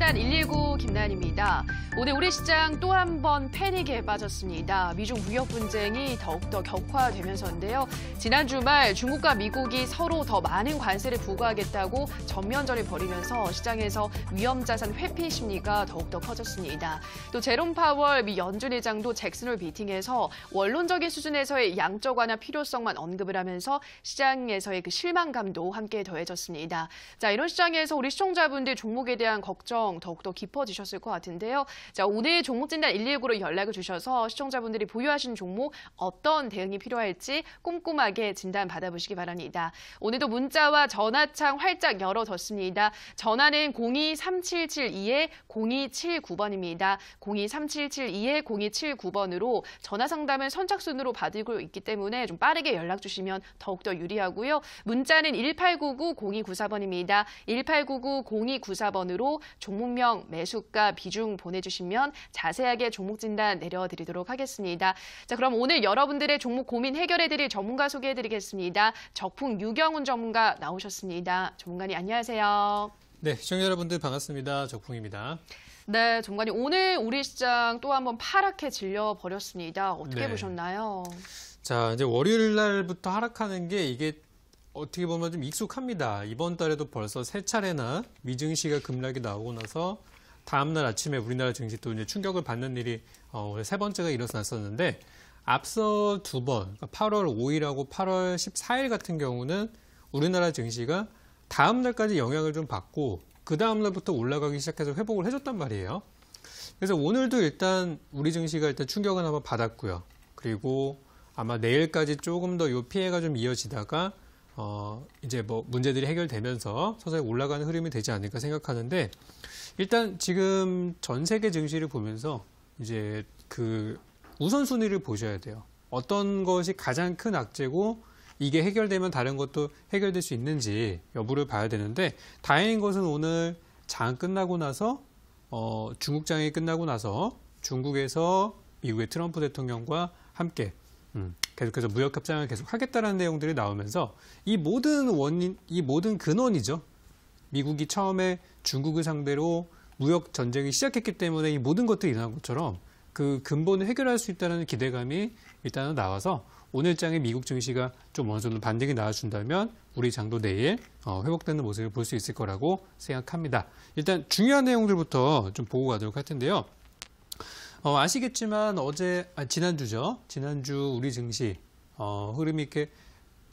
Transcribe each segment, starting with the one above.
종목진단 119 김나연입니다. 오늘 우리 시장 또 한 번 패닉에 빠졌습니다. 미중 무역 분쟁이 더욱더 격화되면서인데요. 지난 주말 중국과 미국이 서로 더 많은 관세를 부과하겠다고 전면전을 벌이면서 시장에서 위험자산 회피 심리가 더욱더 커졌습니다. 또 제롬 파월 미 연준 의장도 잭슨홀 미팅에서 원론적인 수준에서의 양적 완화 필요성만 언급을 하면서 시장에서의 그 실망감도 함께 더해졌습니다. 자, 이런 시장에서 우리 시청자분들 종목에 대한 걱정 더욱더 깊어지셨을 것 같은데요. 자, 오늘 종목진단 119로 연락을 주셔서 시청자분들이 보유하신 종목 어떤 대응이 필요할지 꼼꼼하게 진단 받아보시기 바랍니다. 오늘도 문자와 전화창 활짝 열어뒀습니다. 전화는 023772-0279번입니다. 023772-0279번으로 전화 상담은 선착순으로 받고 있기 때문에 좀 빠르게 연락 주시면 더욱더 유리하고요. 문자는 1899-0294번입니다. 1899-0294번으로 종목명, 매수가, 비중 보내주시면 자세하게 종목 진단 내려드리도록 하겠습니다. 자, 그럼 오늘 여러분들의 종목 고민 해결해드릴 전문가 소개해드리겠습니다. 적풍 유경훈 전문가 나오셨습니다. 전문가님 안녕하세요. 네, 시청자 여러분들 반갑습니다. 적풍입니다. 네, 전문가님 오늘 우리 시장 또 한번 파랗게 질려버렸습니다. 어떻게 보셨나요? 자, 이제 월요일 날부터 하락하는 게 이게 어떻게 보면 좀 익숙합니다. 이번 달에도 벌써 세 차례나 미증시가 급락이 나오고 나서 다음 날 아침에 우리나라 증시 또 이제 충격을 받는 일이 올해 세 번째가 일어났었는데 앞서 두 번, 8월 5일하고 8월 14일 같은 경우는 우리나라 증시가 다음 날까지 영향을 좀 받고 그 다음 날부터 올라가기 시작해서 회복을 해줬단 말이에요. 그래서 오늘도 일단 우리 증시가 일단 충격은 한번 받았고요. 그리고 아마 내일까지 조금 더 이 피해가 좀 이어지다가 이제 뭐 문제들이 해결되면서 서서히 올라가는 흐름이 되지 않을까 생각하는데 일단 지금 전 세계 증시를 보면서 이제 그 우선순위를 보셔야 돼요. 어떤 것이 가장 큰 악재고 이게 해결되면 다른 것도 해결될 수 있는지 여부를 봐야 되는데 다행인 것은 오늘 장 끝나고 나서 중국장이 끝나고 나서 중국에서 미국의 트럼프 대통령과 함께 계속해서 무역 협상을 계속 하겠다는 내용들이 나오면서 이 모든 근원이죠. 미국이 처음에 중국을 상대로 무역 전쟁이 시작했기 때문에 이 모든 것들이 일어난 것처럼 그 근본을 해결할 수 있다는 기대감이 일단은 나와서 오늘 장에 미국 증시가 좀 어느 정도 반등이 나와준다면 우리 장도 내일 회복되는 모습을 볼 수 있을 거라고 생각합니다. 일단 중요한 내용들부터 좀 보고 가도록 할 텐데요. 아시겠지만 지난주죠. 지난주 우리 증시 흐름이 이렇게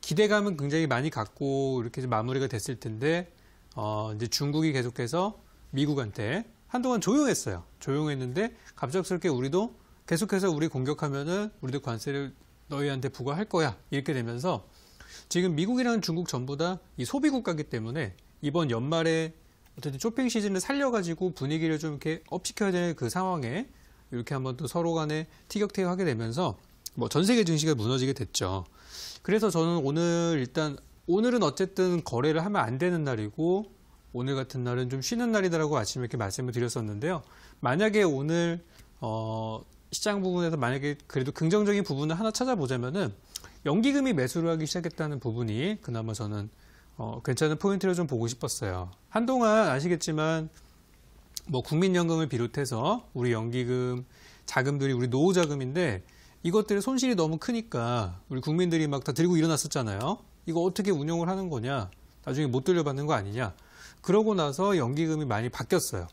기대감은 굉장히 많이 갖고 이렇게 마무리가 됐을 텐데 이제 중국이 계속해서 미국한테 한동안 조용했어요. 조용했는데 갑작스럽게 우리도 계속해서 우리 공격하면은 우리도 관세를 너희한테 부과할 거야. 이렇게 되면서 지금 미국이랑 중국 전부 다 이 소비 국가이기 때문에 이번 연말에 어쨌든 쇼핑 시즌을 살려가지고 분위기를 좀 이렇게 업시켜야 되는 그 상황에 이렇게 한번 또 서로 간에 티격태격하게 되면서 뭐 전 세계 증시가 무너지게 됐죠. 그래서 저는 오늘은 어쨌든 거래를 하면 안 되는 날이고 오늘 같은 날은 좀 쉬는 날이다라고 아침에 이렇게 말씀을 드렸었는데요. 만약에 오늘 시장 부분에서 만약에 그래도 긍정적인 부분을 하나 찾아보자면은 연기금이 매수를 하기 시작했다는 부분이 그나마 저는 괜찮은 포인트를 좀 보고 싶었어요. 한동안 아시겠지만 뭐 국민연금을 비롯해서 우리 연기금 자금들이 우리 노후 자금인데 이것들의 손실이 너무 크니까 우리 국민들이 막 다 들고 일어났었잖아요. 이거 어떻게 운용을 하는 거냐? 나중에 못 돌려받는 거 아니냐? 그러고 나서 연기금이 많이 바뀌었어요.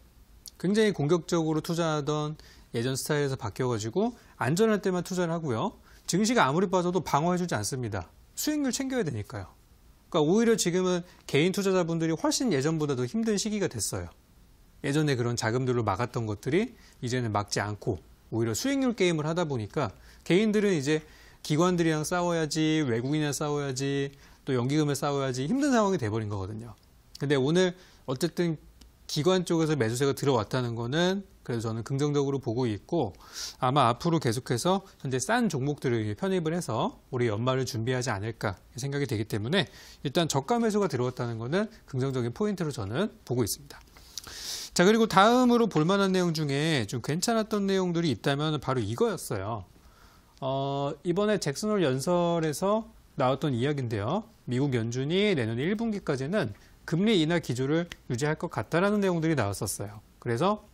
굉장히 공격적으로 투자하던 예전 스타일에서 바뀌어가지고 안전할 때만 투자를 하고요. 증시가 아무리 빠져도 방어해주지 않습니다. 수익률 챙겨야 되니까요. 그러니까 오히려 지금은 개인 투자자분들이 훨씬 예전보다 더 힘든 시기가 됐어요. 예전에 그런 자금들로 막았던 것들이 이제는 막지 않고 오히려 수익률 게임을 하다 보니까 개인들은 이제 기관들이랑 싸워야지, 외국인이랑 싸워야지, 또 연기금에 싸워야지 힘든 상황이 돼버린 거거든요. 근데 오늘 어쨌든 기관 쪽에서 매수세가 들어왔다는 거는 그래서 저는 긍정적으로 보고 있고 아마 앞으로 계속해서 현재 싼 종목들을 편입을 해서 우리 연말을 준비하지 않을까 생각이 되기 때문에 일단 저가 매수가 들어왔다는 거는 긍정적인 포인트로 저는 보고 있습니다. 자, 그리고 다음으로 볼만한 내용 중에 좀 괜찮았던 내용들이 있다면 바로 이거였어요. 이번에 잭슨홀 연설에서 나왔던 이야기인데요. 미국 연준이 내년 1분기까지는 금리 인하 기조를 유지할 것 같다라는 내용들이 나왔었어요. 그래서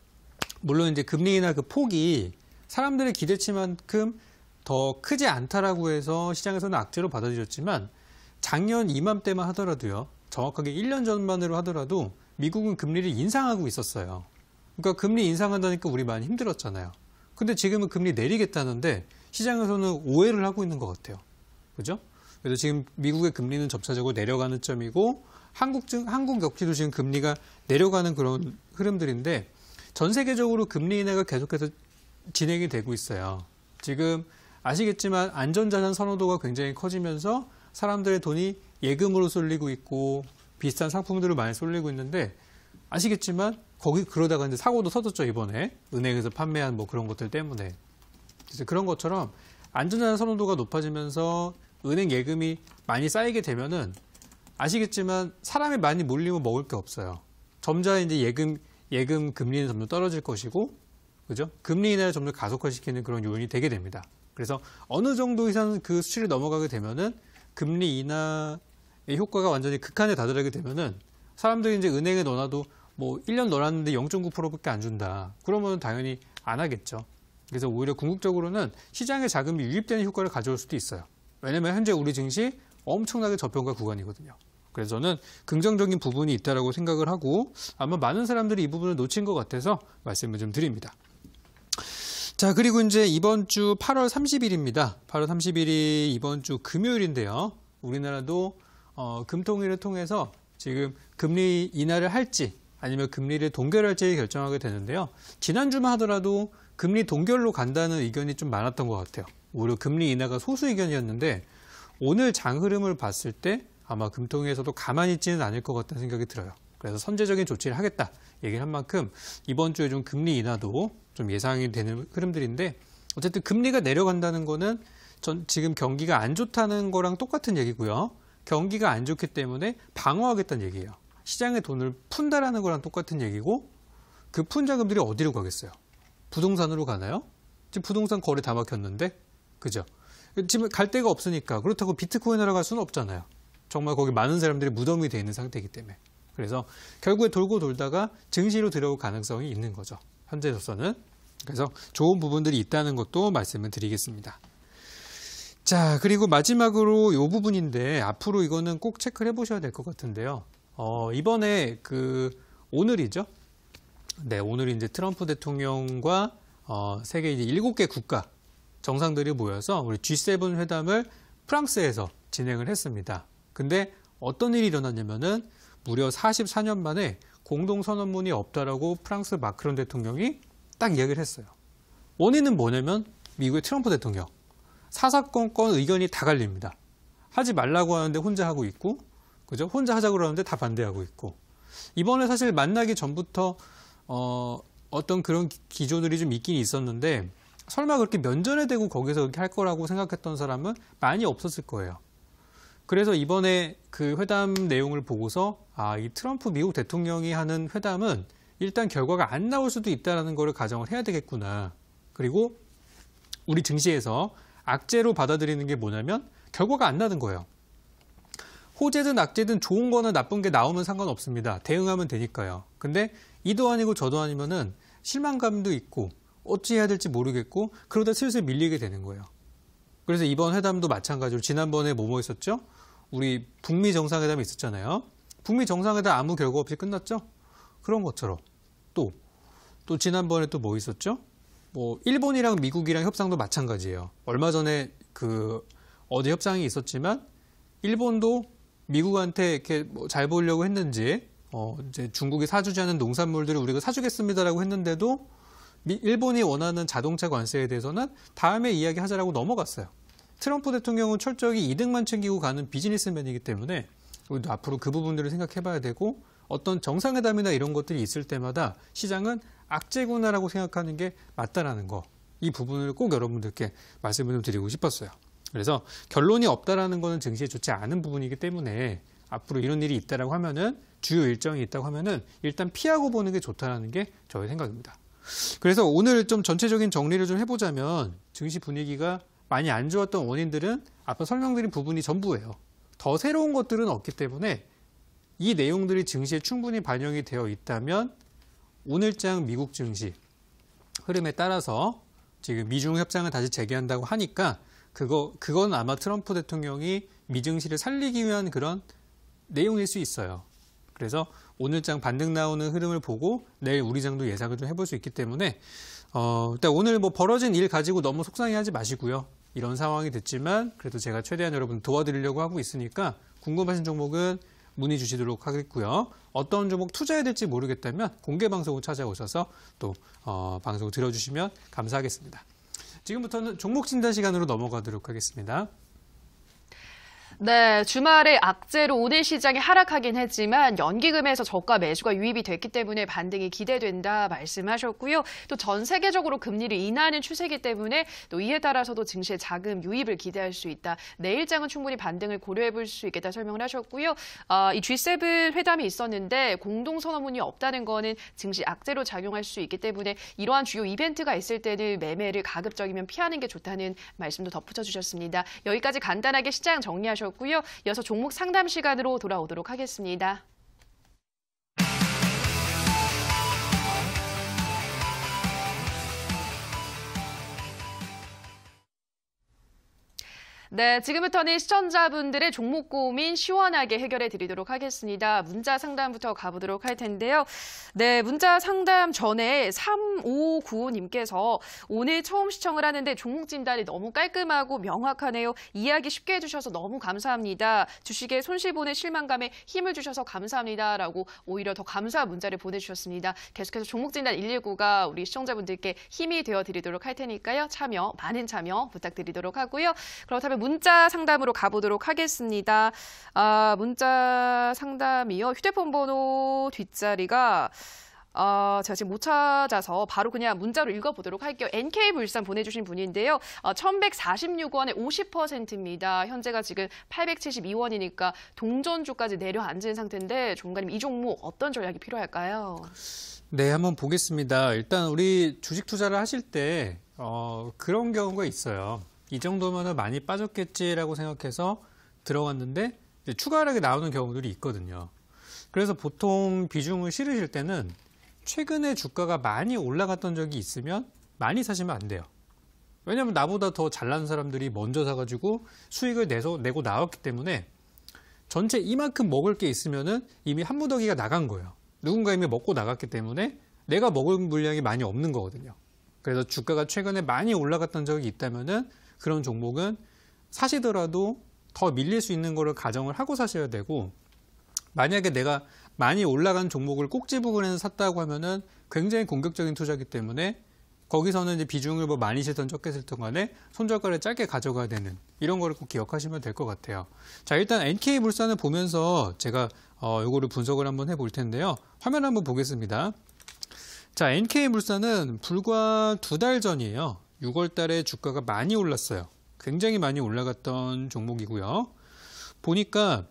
물론 이제 금리 인하 그 폭이 사람들의 기대치만큼 더 크지 않다라고 해서 시장에서는 악재로 받아들였지만 작년 이맘때만 하더라도요. 정확하게 1년 전만으로 하더라도 미국은 금리를 인상하고 있었어요. 그러니까 금리 인상한다니까 우리 많이 힘들었잖아요. 근데 지금은 금리 내리겠다는데 시장에서는 오해를 하고 있는 것 같아요. 그죠? 그래서 지금 미국의 금리는 점차적으로 내려가는 점이고 한국 역시도 지금 금리가 내려가는 그런 흐름들인데 전 세계적으로 금리 인하가 계속해서 진행이 되고 있어요. 지금 아시겠지만 안전자산 선호도가 굉장히 커지면서 사람들의 돈이 예금으로 쏠리고 있고 비슷한 상품들을 많이 쏠리고 있는데 아시겠지만 거기 그러다가 이제 사고도 터졌죠. 이번에 은행에서 판매한 뭐 그런 것들 때문에. 그래서 그런 것처럼 안전자산 선호도가 높아지면서 은행 예금이 많이 쌓이게 되면은 아시겠지만 사람이 많이 몰리면 먹을 게 없어요. 점차 이제 예금 금리는 점점 떨어질 것이고, 그죠? 금리 인하를 점점 가속화시키는 그런 요인이 되게 됩니다. 그래서 어느 정도 이상 그 수치를 넘어가게 되면은 금리 인하의 효과가 완전히 극한에 다다르게 되면은 사람들이 이제 은행에 넣어놔도 뭐 1년 넣어놨는데 0.9%밖에 안 준다. 그러면 당연히 안 하겠죠. 그래서 오히려 궁극적으로는 시장에 자금이 유입되는 효과를 가져올 수도 있어요. 왜냐면 현재 우리 증시 엄청나게 저평가 구간이거든요. 그래서 저는 긍정적인 부분이 있다라고 생각을 하고 아마 많은 사람들이 이 부분을 놓친 것 같아서 말씀을 좀 드립니다. 자, 그리고 이제 이번 주 8월 30일입니다. 8월 30일이 이번 주 금요일인데요. 우리나라도 금통위를 통해서 지금 금리 인하를 할지 아니면 금리를 동결할지 결정하게 되는데요. 지난주만 하더라도 금리 동결로 간다는 의견이 좀 많았던 것 같아요. 오히려 금리 인하가 소수 의견이었는데 오늘 장 흐름을 봤을 때 아마 금통위에서도 가만히 있지는 않을 것 같다는 생각이 들어요. 그래서 선제적인 조치를 하겠다 얘기를 한 만큼 이번 주에 좀 금리 인하도 좀 예상이 되는 흐름들인데 어쨌든 금리가 내려간다는 거는 지금 경기가 안 좋다는 거랑 똑같은 얘기고요. 경기가 안 좋기 때문에 방어하겠다는 얘기예요. 시장에 돈을 푼다라는 거랑 똑같은 얘기고 그 푼 자금들이 어디로 가겠어요? 부동산으로 가나요? 지금 부동산 거래 다 막혔는데 그죠? 지금 갈 데가 없으니까 그렇다고 비트코인으로 갈 수는 없잖아요. 정말 거기 많은 사람들이 무덤이 돼 있는 상태이기 때문에 그래서 결국에 돌고 돌다가 증시로 들어올 가능성이 있는 거죠. 현재로서는. 그래서 좋은 부분들이 있다는 것도 말씀을 드리겠습니다. 자, 그리고 마지막으로 이 부분인데 앞으로 이거는 꼭 체크를 해보셔야 될 것 같은데요. 이번에 오늘이죠. 네, 오늘 이제 트럼프 대통령과 세계 이제 7개 국가 정상들이 모여서 우리 G7 회담을 프랑스에서 진행을 했습니다. 근데 어떤 일이 일어났냐면은 무려 44년 만에 공동선언문이 없다라고 프랑스 마크롱 대통령이 딱 이야기를 했어요. 원인은 뭐냐면 미국의 트럼프 대통령. 사사건건 의견이 다 갈립니다. 하지 말라고 하는데 혼자 하고 있고, 그죠? 혼자 하자고 그러는데 다 반대하고 있고. 이번에 사실 만나기 전부터 어떤 그런 기조들이 좀 있긴 있었는데 설마 그렇게 면전에 대고 거기서 그렇게 할 거라고 생각했던 사람은 많이 없었을 거예요. 그래서 이번에 그 회담 내용을 보고서 이 트럼프 미국 대통령이 하는 회담은 일단 결과가 안 나올 수도 있다는 걸 가정을 해야 되겠구나. 그리고 우리 증시에서 악재로 받아들이는 게 뭐냐면 결과가 안 나는 거예요. 호재든 악재든 좋은 거나 나쁜 게 나오면 상관없습니다. 대응하면 되니까요. 근데 이도 아니고 저도 아니면은 실망감도 있고 어찌해야 될지 모르겠고 그러다 슬슬 밀리게 되는 거예요. 그래서 이번 회담도 마찬가지로 지난번에 뭐 있었죠? 우리 북미 정상회담이 있었잖아요. 북미 정상회담 아무 결과 없이 끝났죠? 그런 것처럼 또 지난번에 또 뭐 있었죠? 뭐 일본이랑 미국이랑 협상도 마찬가지예요. 얼마 전에 어제 협상이 있었지만 일본도 미국한테 이렇게 잘 보려고 했는지 이제 중국이 사주지 않은 농산물들을 우리가 사주겠습니다라고 했는데도 일본이 원하는 자동차 관세에 대해서는 다음에 이야기하자라고 넘어갔어요. 트럼프 대통령은 철저히 이득만 챙기고 가는 비즈니스맨이기 때문에 우리도 앞으로 그 부분들을 생각해봐야 되고 어떤 정상회담이나 이런 것들이 있을 때마다 시장은 악재구나라고 생각하는 게 맞다라는 거. 이 부분을 꼭 여러분들께 말씀을 좀 드리고 싶었어요. 그래서 결론이 없다라는 거는 증시에 좋지 않은 부분이기 때문에 앞으로 이런 일이 있다라고 하면은 주요 일정이 있다고 하면은 일단 피하고 보는 게 좋다라는 게 저의 생각입니다. 그래서 오늘 좀 전체적인 정리를 좀 해보자면 증시 분위기가 많이 안 좋았던 원인들은 앞서 설명드린 부분이 전부예요. 더 새로운 것들은 없기 때문에 이 내용들이 증시에 충분히 반영이 되어 있다면 오늘장 미국 증시 흐름에 따라서 지금 미중 협상을 다시 재개한다고 하니까 그건 아마 트럼프 대통령이 미증시를 살리기 위한 그런 내용일 수 있어요. 그래서 오늘장 반등 나오는 흐름을 보고 내일 우리장도 예상을 좀 해볼 수 있기 때문에 일단 오늘 뭐 벌어진 일 가지고 너무 속상해하지 마시고요. 이런 상황이 됐지만 그래도 제가 최대한 여러분 도와드리려고 하고 있으니까 궁금하신 종목은 문의 주시도록 하겠고요. 어떤 종목 투자해야 될지 모르겠다면 공개 방송을 찾아오셔서 또 방송을 들어주시면 감사하겠습니다. 지금부터는 종목 진단 시간으로 넘어가도록 하겠습니다. 네, 주말에 악재로 오늘 시장이 하락하긴 했지만 연기금에서 저가 매수가 유입이 됐기 때문에 반등이 기대된다 말씀하셨고요. 또 전 세계적으로 금리를 인하하는 추세이기 때문에 또 이에 따라서도 증시에 자금 유입을 기대할 수 있다. 내일장은 충분히 반등을 고려해 볼 수 있겠다 설명을 하셨고요. 이 G7 회담이 있었는데 공동선언문이 없다는 거는 증시 악재로 작용할 수 있기 때문에 이러한 주요 이벤트가 있을 때는 매매를 가급적이면 피하는 게 좋다는 말씀도 덧붙여 주셨습니다. 여기까지 간단하게 시장 정리하셨고요. 이어서 종목 상담 시간으로 돌아오도록 하겠습니다. 네, 지금부터는 시청자분들의 종목 고민 시원하게 해결해 드리도록 하겠습니다. 문자 상담부터 가보도록 할 텐데요. 네, 문자 상담 전에 3595님께서 오늘 처음 시청을 하는데 종목 진단이 너무 깔끔하고 명확하네요. 이해하기 쉽게 해주셔서 너무 감사합니다. 주식에 손실 보는 실망감에 힘을 주셔서 감사합니다라고 오히려 더 감사한 문자를 보내주셨습니다. 계속해서 종목 진단 119가 우리 시청자분들께 힘이 되어 드리도록 할 테니까요. 많은 참여 부탁드리도록 하고요. 그렇다면 문자 상담으로 가보도록 하겠습니다. 문자 상담이요. 휴대폰 번호 뒷자리가 제가 지금 못 찾아서 바로 그냥 문자로 읽어보도록 할게요. NK물산 보내주신 분인데요. 1146원에 50%입니다. 현재가 지금 872원이니까 동전주까지 내려앉은 상태인데 종가님 이 종목 어떤 전략이 필요할까요? 네, 한번 보겠습니다. 일단 우리 주식 투자를 하실 때 그런 경우가 있어요. 이 정도면 많이 빠졌겠지라고 생각해서 들어갔는데 추가하게 나오는 경우들이 있거든요. 그래서 보통 비중을 실으실 때는 최근에 주가가 많이 올라갔던 적이 있으면 많이 사시면 안 돼요. 왜냐하면 나보다 더 잘난 사람들이 먼저 사가지고 수익을 내고 나왔기 때문에 전체 이만큼 먹을 게 있으면은 이미 한 무더기가 나간 거예요. 누군가 이미 먹고 나갔기 때문에 내가 먹을 물량이 많이 없는 거거든요. 그래서 주가가 최근에 많이 올라갔던 적이 있다면은 그런 종목은 사시더라도 더 밀릴 수 있는 거를 가정을 하고 사셔야 되고, 만약에 내가 많이 올라간 종목을 꼭지 부분에서 샀다고 하면은 굉장히 공격적인 투자이기 때문에 거기서는 이제 비중을 뭐 많이 실든 적게 실든 간에 손절가를 짧게 가져가야 되는 이런 거를 꼭 기억하시면 될 것 같아요. 자, 일단 NK물산을 보면서 제가 요거를 분석을 한번 해볼 텐데요. 화면 한번 보겠습니다. 자, NK물산은 불과 2달 전이에요. 6월 달에 주가가 많이 올랐어요. 굉장히 많이 올라갔던 종목이고요. 보니까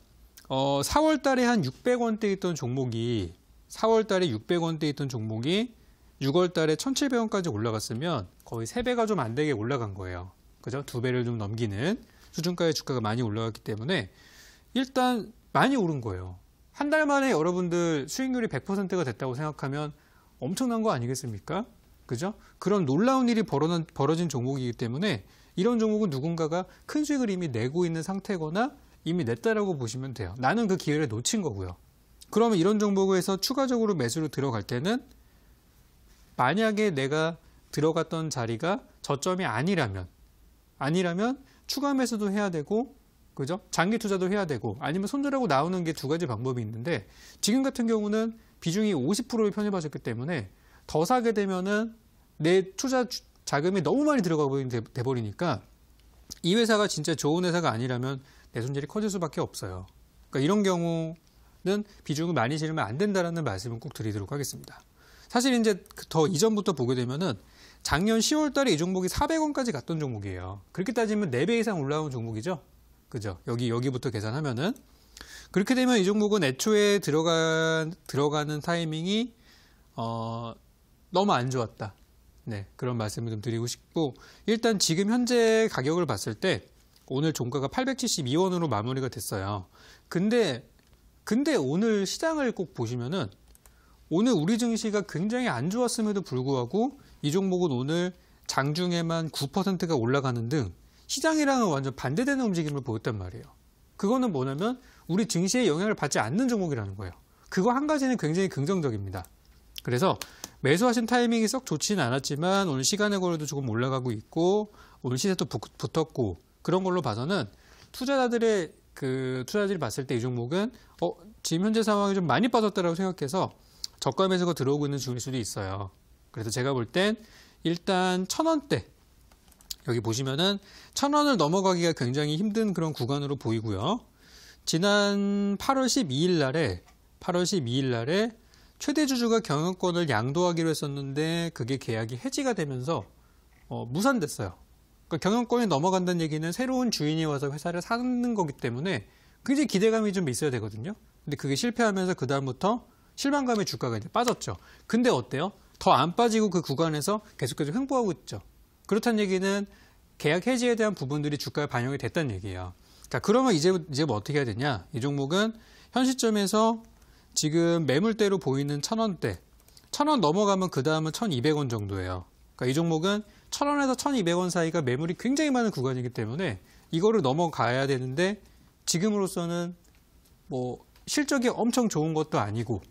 4월 달에 한 600원대 있던 종목이 4월 달에 600원대 있던 종목이 6월 달에 1,700원까지 올라갔으면 거의 3배가 좀 안 되게 올라간 거예요. 그죠? 2배를 좀 넘기는 수준가의 주가가 많이 올라갔기 때문에 일단 많이 오른 거예요. 한 달 만에 여러분들 수익률이 100%가 됐다고 생각하면 엄청난 거 아니겠습니까? 그죠? 그런 놀라운 일이 벌어진 종목이기 때문에 이런 종목은 누군가가 큰 수익을 이미 내고 있는 상태거나 이미 냈다라고 보시면 돼요. 나는 그 기회를 놓친 거고요. 그러면 이런 종목에서 추가적으로 매수로 들어갈 때는 만약에 내가 들어갔던 자리가 저점이 아니라면 추가 매수도 해야 되고, 그죠? 장기 투자도 해야 되고, 아니면 손절하고 나오는 게 2가지 방법이 있는데, 지금 같은 경우는 비중이 50%를 편입하셨기 때문에 더 사게 되면은 내 투자 자금이 너무 많이 들어가 버리니까 이 회사가 진짜 좋은 회사가 아니라면 내 손실이 커질 수밖에 없어요. 그러니까 이런 경우는 비중을 많이 실으면 안 된다라는 말씀을 꼭 드리도록 하겠습니다. 사실 이제 더 이전부터 보게 되면은 작년 10월 달에 이 종목이 400원까지 갔던 종목이에요. 그렇게 따지면 4배 이상 올라온 종목이죠. 그죠? 여기부터 계산하면은. 그렇게 되면 이 종목은 애초에 들어가는 타이밍이 너무 안 좋았다. 네, 그런 말씀을 좀 드리고 싶고, 일단 지금 현재 가격을 봤을 때 오늘 종가가 872원으로 마무리가 됐어요. 근데 근데 오늘 시장을 꼭 보시면은 오늘 우리 증시가 굉장히 안 좋았음에도 불구하고 이 종목은 오늘 장중에만 9%가 올라가는 등 시장이랑은 완전 반대되는 움직임을 보였단 말이에요. 그거는 뭐냐면 우리 증시에 영향을 받지 않는 종목이라는 거예요. 그거 한 가지는 굉장히 긍정적입니다. 그래서 매수하신 타이밍이 썩 좋지는 않았지만 오늘 시간의 거래도 조금 올라가고 있고 오늘 시세도 붙었고 그런 걸로 봐서는 투자자들이 봤을 때 이 종목은 지금 현재 상황이 좀 많이 빠졌다라고 생각해서 저가 매수가 들어오고 있는 중일 수도 있어요. 그래서 제가 볼 땐 일단 1,000원대 여기 보시면은 1,000원을 넘어가기가 굉장히 힘든 그런 구간으로 보이고요. 지난 8월 12일 날에 최대 주주가 경영권을 양도하기로 했었는데 그게 계약이 해지가 되면서 무산됐어요. 그러니까 경영권이 넘어간다는 얘기는 새로운 주인이 와서 회사를 사는 거기 때문에 굉장히 기대감이 좀 있어야 되거든요. 근데 그게 실패하면서 그다음부터 실망감의 주가가 이제 빠졌죠. 근데 어때요? 더 안 빠지고 그 구간에서 계속해서 횡보하고 있죠. 그렇다는 얘기는 계약 해지에 대한 부분들이 주가에 반영이 됐다는 얘기예요. 자, 그러면 이제 뭐 어떻게 해야 되냐? 이 종목은 현 시점에서 지금 매물대로 보이는 1,000원대, 1,000원 넘어가면 그 다음은 1,200원 정도예요. 그러니까 이 종목은 1,000원에서 1,200원 사이가 매물이 굉장히 많은 구간이기 때문에 이거를 넘어가야 되는데 지금으로서는 뭐 실적이 엄청 좋은 것도 아니고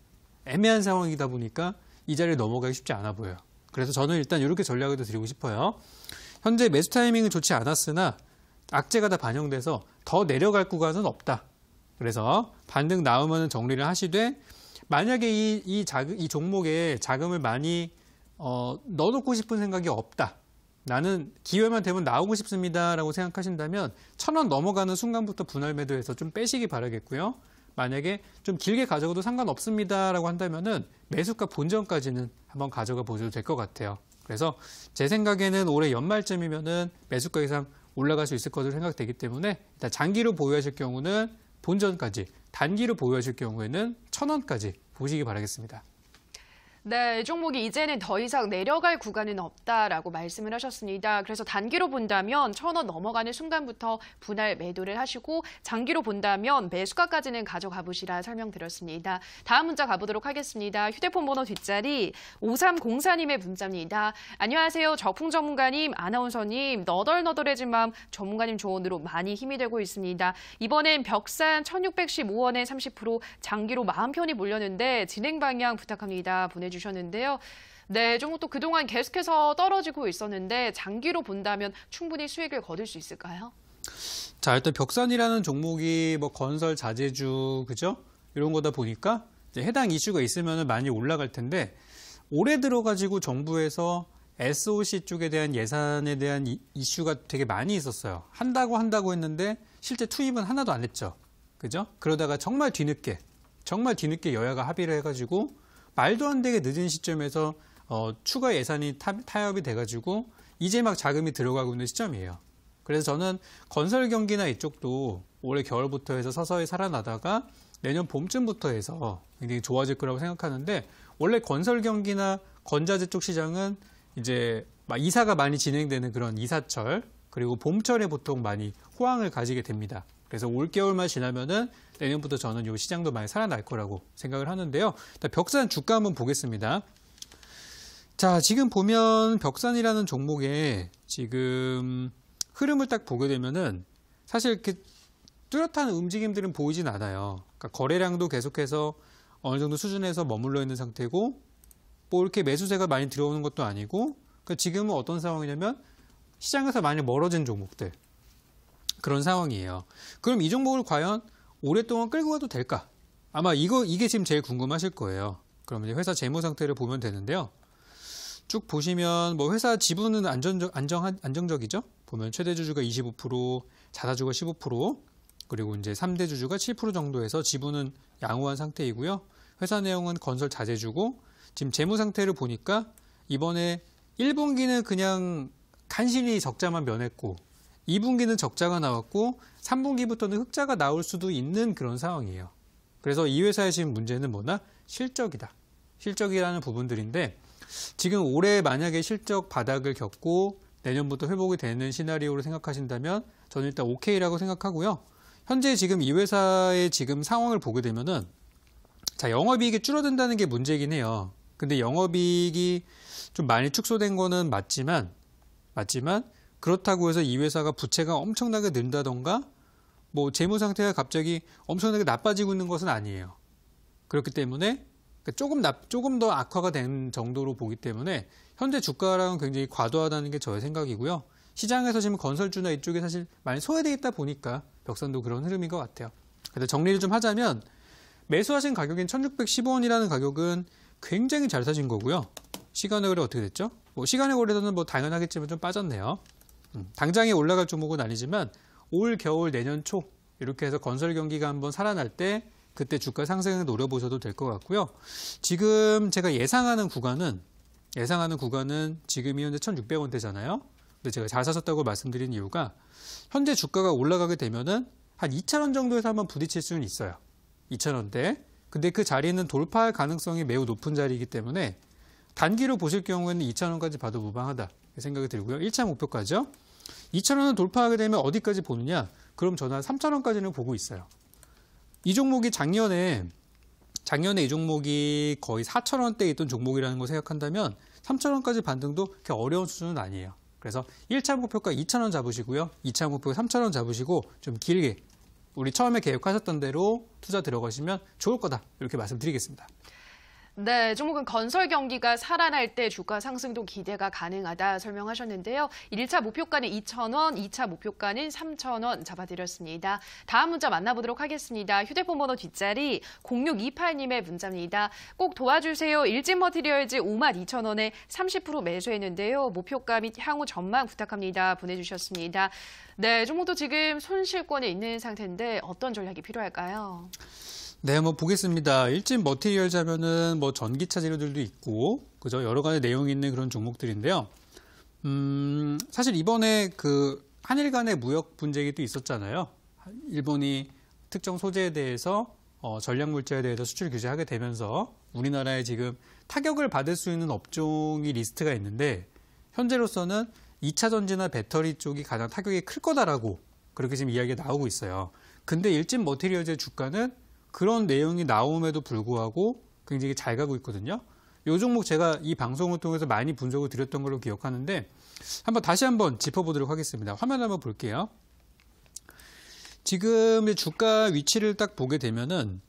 애매한 상황이다 보니까 이 자리에 넘어가기 쉽지 않아 보여요. 그래서 저는 일단 이렇게 전략을 드리고 싶어요. 현재 매수 타이밍은 좋지 않았으나 악재가 다 반영돼서 더 내려갈 구간은 없다. 그래서 반등 나오면 정리를 하시되 만약에 이 종목에 자금을 많이 넣어놓고 싶은 생각이 없다. 나는 기회만 되면 나오고 싶습니다라고 생각하신다면 1,000원 넘어가는 순간부터 분할 매도해서 좀 빼시기 바라겠고요. 만약에 좀 길게 가져가도 상관없습니다라고 한다면은 매수가 본전까지는 한번 가져가 보셔도 될 것 같아요. 그래서 제 생각에는 올해 연말쯤이면은 매수가 이상 올라갈 수 있을 것으로 생각되기 때문에 일단 장기로 보유하실 경우는 본전까지, 단기로 보유하실 경우에는 1,000원까지 보시기 바라겠습니다. 네, 이 종목이 이제는 더 이상 내려갈 구간은 없다라고 말씀을 하셨습니다. 그래서 단기로 본다면 1,000원 넘어가는 순간부터 분할 매도를 하시고 장기로 본다면 매수가까지는 가져가 보시라 설명드렸습니다. 다음 문자 가보도록 하겠습니다. 휴대폰 번호 뒷자리 5304님의 문자입니다. 안녕하세요. 적풍 전문가님, 아나운서님, 너덜너덜해진 마음 전문가님 조언으로 많이 힘이 되고 있습니다. 이번엔 벽산 1,615원에 30% 장기로 마음 편히 몰렸는데 진행 방향 부탁합니다. 보내주셨는데요. 네, 종목도 그동안 계속해서 떨어지고 있었는데 장기로 본다면 충분히 수익을 거둘 수 있을까요? 자, 일단 벽산이라는 종목이 뭐 건설 자재주 그죠? 이런 거다 보니까 이제 해당 이슈가 있으면 많이 올라갈 텐데 올해 들어가지고 정부에서 SOC 쪽에 대한 예산에 대한 이슈가 되게 많이 있었어요. 한다고 했는데 실제 투입은 하나도 안 했죠. 그죠? 그러다가 정말 뒤늦게 여야가 합의를 해가지고 말도 안 되게 늦은 시점에서 추가 예산이 타협이 돼가지고 이제 막 자금이 들어가고 있는 시점이에요. 그래서 저는 건설 경기나 이쪽도 올해 겨울부터 해서 서서히 살아나다가 내년 봄쯤부터 해서 굉장히 좋아질 거라고 생각하는데 원래 건설 경기나 건자재 쪽 시장은 이제 막 이사가 많이 진행되는 그런 이사철 그리고 봄철에 보통 많이 호황을 가지게 됩니다. 그래서 올겨울만 지나면은 내년부터 저는 이 시장도 많이 살아날 거라고 생각을 하는데요. 일단 벽산 주가 한번 보겠습니다. 자, 지금 보면 벽산이라는 종목의 지금 흐름을 딱 보게 되면은 사실 이렇게 뚜렷한 움직임들은 보이진 않아요. 그러니까 거래량도 계속해서 어느 정도 수준에서 머물러 있는 상태고 뭐 이렇게 매수세가 많이 들어오는 것도 아니고 그러니까 지금은 어떤 상황이냐면 시장에서 많이 멀어진 종목들 그런 상황이에요. 그럼 이 종목을 과연 오랫동안 끌고 가도 될까? 아마 이게 지금 제일 궁금하실 거예요. 그러면 회사 재무 상태를 보면 되는데요. 쭉 보시면 뭐 회사 지분은 안정적이죠. 보면 최대 주주가 25%, 자사주가 15%, 그리고 이제 3대 주주가 7% 정도에서 지분은 양호한 상태이고요. 회사 내용은 건설 자재주고 지금 재무 상태를 보니까 이번에 1분기는 그냥 간신히 적자만 면했고 2분기는 적자가 나왔고 3분기부터는 흑자가 나올 수도 있는 그런 상황이에요. 그래서 이 회사의 지금 문제는 뭐냐? 실적이다. 실적이라는 부분들인데 지금 올해 만약에 실적 바닥을 겪고 내년부터 회복이 되는 시나리오로 생각하신다면 저는 일단 오케이라고 생각하고요. 현재 지금 이 회사의 지금 상황을 보게 되면은 자, 영업이익이 줄어든다는 게 문제이긴 해요. 근데 영업이익이 좀 많이 축소된 거는 맞지만 그렇다고 해서 이 회사가 부채가 엄청나게 는다던가 뭐 재무 상태가 갑자기 엄청나게 나빠지고 있는 것은 아니에요. 그렇기 때문에 조금 더 악화가 된 정도로 보기 때문에 현재 주가랑은 굉장히 과도하다는 게 저의 생각이고요. 시장에서 지금 건설주나 이쪽에 사실 많이 소외되어 있다 보니까 벽산도 그런 흐름인 것 같아요. 그래서 정리를 좀 하자면 매수하신 가격인 1615원이라는 가격은 굉장히 잘 사신 거고요. 시간의 거래 어떻게 됐죠? 뭐 시간의 거래도는 뭐 당연하겠지만 좀 빠졌네요. 당장에 올라갈 종목은 아니지만 올 겨울 내년 초 이렇게 해서 건설 경기가 한번 살아날 때 그때 주가 상승을 노려보셔도 될 것 같고요. 지금 제가 예상하는 구간은 지금이 현재 1,600원대잖아요. 근데 제가 잘 사셨다고 말씀드린 이유가 현재 주가가 올라가게 되면은 한 2,000원 정도에서 한번 부딪힐 수는 있어요. 2,000원대. 근데 그 자리는 돌파할 가능성이 매우 높은 자리이기 때문에 단기로 보실 경우에는 2,000원까지 봐도 무방하다 생각이 들고요. 1차 목표가죠. 2,000원을 돌파하게 되면 어디까지 보느냐? 그럼 저는 한 3,000원까지는 보고 있어요. 이 종목이 작년에 이 종목이 거의 4,000원대에 있던 종목이라는 걸 생각한다면 3,000원까지 반등도 그렇게 어려운 수준은 아니에요. 그래서 1차 목표가 2,000원 잡으시고요. 2차 목표가 3,000원 잡으시고 좀 길게 우리 처음에 계획하셨던 대로 투자 들어가시면 좋을 거다. 이렇게 말씀드리겠습니다. 네, 종목은 건설 경기가 살아날 때 주가 상승도 기대가 가능하다 설명하셨는데요. 1차 목표가는 2,000원, 2차 목표가는 3,000원 잡아드렸습니다. 다음 문자 만나보도록 하겠습니다. 휴대폰 번호 뒷자리 0628님의 문자입니다. 꼭 도와주세요. 일진머티리얼즈 52,000원에 30% 매수했는데요. 목표가 및 향후 전망 부탁합니다. 보내주셨습니다. 네, 종목도 지금 손실권에 있는 상태인데 어떤 전략이 필요할까요? 네, 한번 보겠습니다. 일진 머티리얼즈 하면은 뭐 전기차 재료들도 있고, 그죠? 여러 가지 내용이 있는 그런 종목들인데요. 사실 이번에 그 한일 간의 무역 분쟁이 또 있었잖아요. 일본이 특정 소재에 대해서 전략 물자에 대해서 수출 규제하게 되면서 우리나라에 지금 타격을 받을 수 있는 업종이 리스트가 있는데 현재로서는 2차 전지나 배터리 쪽이 가장 타격이 클 거다라고 그렇게 지금 이야기가 나오고 있어요. 근데 일진 머티리얼즈의 주가는 그런 내용이 나옴에도 불구하고 굉장히 잘 가고 있거든요. 이 종목 제가 이 방송을 통해서 많이 분석을 드렸던 걸로 기억하는데 다시 한번 짚어보도록 하겠습니다. 화면 한번 볼게요. 지금 주가 위치를 딱 보게 되면은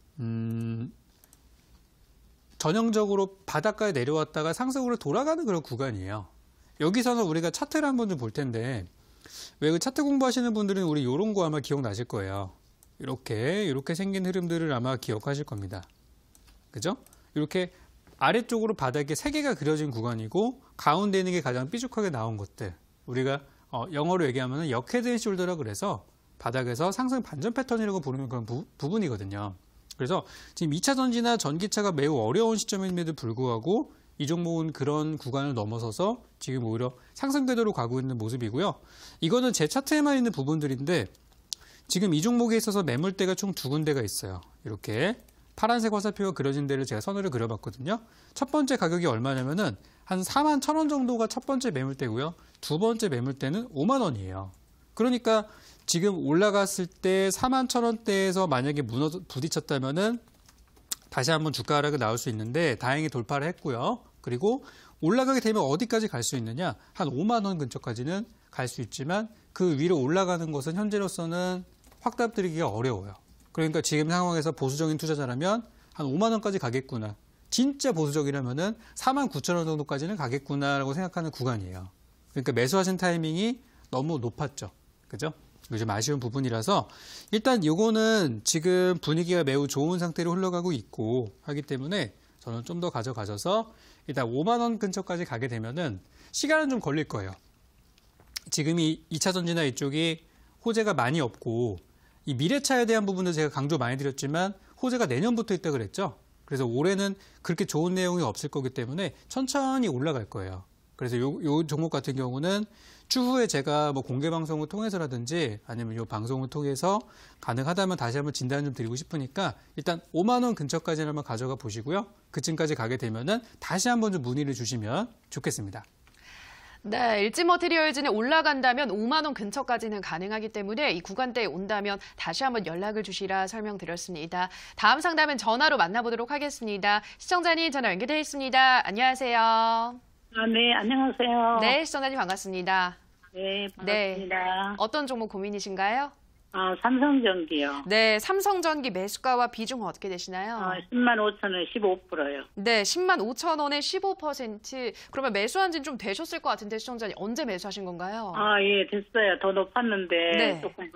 전형적으로 바닷가에 내려왔다가 상승으로 돌아가는 그런 구간이에요. 여기서는 우리가 차트를 한번 좀 볼 텐데 왜 그 차트 공부하시는 분들은 우리 이런 거 아마 기억나실 거예요. 이렇게 생긴 흐름들을 아마 기억하실 겁니다. 그죠? 이렇게 아래쪽으로 바닥에 3개가 그려진 구간이고 가운데 있는 게 가장 삐죽하게 나온 것들. 우리가 영어로 얘기하면 역헤드 앤 숄더라 그래서 바닥에서 상승 반전 패턴이라고 부르는 그런 부분이거든요. 그래서 지금 2차 전지나 전기차가 매우 어려운 시점임에도 불구하고 이 종목은 그런 구간을 넘어서서 지금 오히려 상승 궤도로 가고 있는 모습이고요. 이거는 제 차트에만 있는 부분들인데 지금 이 종목에 있어서 매물대가 총 2군데가 있어요. 이렇게 파란색 화살표가 그려진 데를 제가 선으로 그려봤거든요. 첫 번째 가격이 얼마냐면은 한 41,000원 정도가 첫 번째 매물대고요. 두 번째 매물대는 5만 원이에요. 그러니까 지금 올라갔을 때 41,000원대에서 만약에 부딪혔다면은 다시 한번 주가 하락이 나올 수 있는데 다행히 돌파를 했고요. 그리고 올라가게 되면 어디까지 갈 수 있느냐? 한 5만 원 근처까지는 갈 수 있지만 그 위로 올라가는 것은 현재로서는 확답드리기가 어려워요. 그러니까 지금 상황에서 보수적인 투자자라면 한 5만 원까지 가겠구나. 진짜 보수적이라면은 49,000원 정도까지는 가겠구나라고 생각하는 구간이에요. 그러니까 매수하신 타이밍이 너무 높았죠. 그죠? 이게 좀 아쉬운 부분이라서 일단 요거는 지금 분위기가 매우 좋은 상태로 흘러가고 있고 하기 때문에 저는 좀 더 가져가셔서 일단 5만 원 근처까지 가게 되면은 시간은 좀 걸릴 거예요. 지금 이 2차 전지나 이쪽이 호재가 많이 없고 이 미래차에 대한 부분도 제가 강조 많이 드렸지만 호재가 내년부터 있다 그랬죠. 그래서 올해는 그렇게 좋은 내용이 없을 거기 때문에 천천히 올라갈 거예요. 그래서 요 종목 같은 경우는 추후에 제가 뭐 공개 방송을 통해서라든지 아니면 요 방송을 통해서 가능하다면 다시 한번 진단 좀 드리고 싶으니까 일단 5만 원 근처까지는 한번 가져가 보시고요. 그쯤까지 가게 되면은 다시 한번 좀 문의를 주시면 좋겠습니다. 네, 일지머티리얼즈는 올라간다면 5만 원 근처까지는 가능하기 때문에 이 구간대에 온다면 다시 한번 연락을 주시라 설명드렸습니다. 다음 상담은 전화로 만나보도록 하겠습니다. 시청자님 전화 연결되어 있습니다. 안녕하세요. 네, 안녕하세요. 네, 시청자님 반갑습니다. 네, 반갑습니다. 어떤 종목 고민이신가요? 삼성전기요. 네, 삼성전기 매수가와 비중은 어떻게 되시나요? 10만 5천 원 15%요. 네, 10만 5천 원에 15%. 그러면 매수한 지는 좀 되셨을 것 같은데 시청자님 언제 매수하신 건가요? 예, 됐어요. 더 높았는데 네. 조금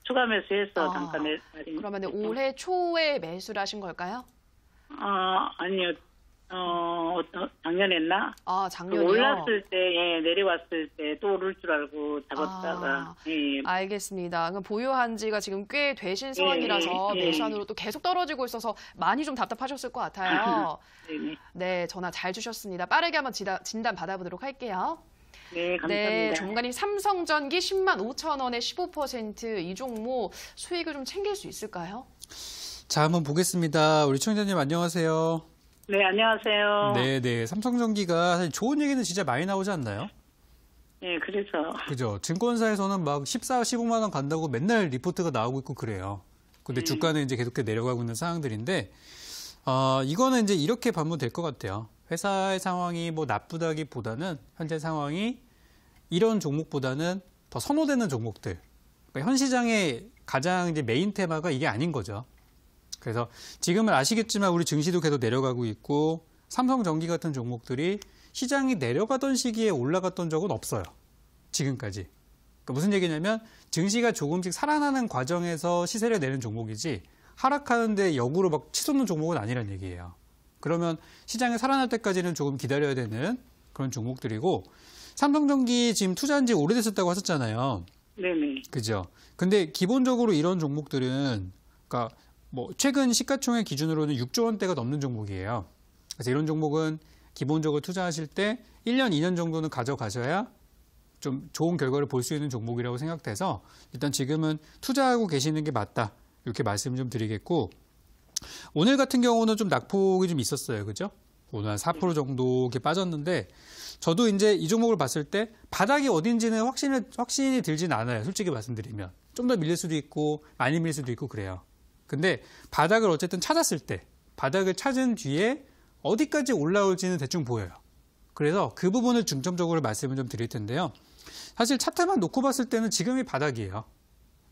추가 매수해서 잠깐 내린. 그러면 올해 초에 매수를 하신 걸까요? 아니요. 작년에 했나? 작년이요? 올랐을 때, 내려왔을 때 또 오를 줄 알고 잡았다가. 예. 알겠습니다. 그럼 보유한 지가 지금 꽤 되신 상황이라서 매수한으로 또 계속 떨어지고 있어서 많이 좀 답답하셨을 것 같아요. 네네. 네, 전화 잘 주셨습니다. 빠르게 한번 진단 받아보도록 할게요. 네, 감사합니다. 네, 전문가님 삼성전기 10만 5천 원에 15%이 종목 수익을 좀 챙길 수 있을까요? 자, 한번 보겠습니다. 우리 청자님 안녕하세요. 네, 안녕하세요. 네. 삼성전기가 사실 좋은 얘기는 진짜 많이 나오지 않나요? 네, 그래서. 그죠. 증권사에서는 막 14, 15만 원 간다고 맨날 리포트가 나오고 있고 그래요. 근데 주가는 이제 계속 내려가고 있는 상황들인데, 이거는 이제 이렇게 보면 될 것 같아요. 회사의 상황이 뭐 나쁘다기보다는 현재 상황이 이런 종목보다는 더 선호되는 종목들. 그러니까 현 시장의 가장 이제 메인 테마가 이게 아닌 거죠. 그래서 지금은 아시겠지만 우리 증시도 계속 내려가고 있고 삼성전기 같은 종목들이 시장이 내려가던 시기에 올라갔던 적은 없어요. 지금까지. 그러니까 무슨 얘기냐면 증시가 조금씩 살아나는 과정에서 시세를 내는 종목이지 하락하는데 역으로 막 치솟는 종목은 아니란 얘기예요. 그러면 시장이 살아날 때까지는 조금 기다려야 되는 그런 종목들이고 삼성전기 지금 투자한 지 오래됐었다고 하셨잖아요. 네네. 그죠. 근데 기본적으로 이런 종목들은 그러니까 뭐 최근 시가총액 기준으로는 6조 원대가 넘는 종목이에요. 그래서 이런 종목은 기본적으로 투자하실 때 1년, 2년 정도는 가져가셔야 좀 좋은 결과를 볼 수 있는 종목이라고 생각돼서 일단 지금은 투자하고 계시는 게 맞다. 이렇게 말씀 좀 드리겠고 오늘 같은 경우는 좀 낙폭이 좀 있었어요. 그죠? 오늘 한 4% 정도 이렇게 빠졌는데 저도 이제 이 종목을 봤을 때 바닥이 어딘지는 확신이 들진 않아요. 솔직히 말씀드리면. 좀 더 밀릴 수도 있고 많이 밀릴 수도 있고 그래요. 근데 바닥을 어쨌든 찾았을 때 바닥을 찾은 뒤에 어디까지 올라올지는 대충 보여요. 그래서 그 부분을 중점적으로 말씀을 좀 드릴 텐데요. 사실 차트만 놓고 봤을 때는 지금이 바닥이에요.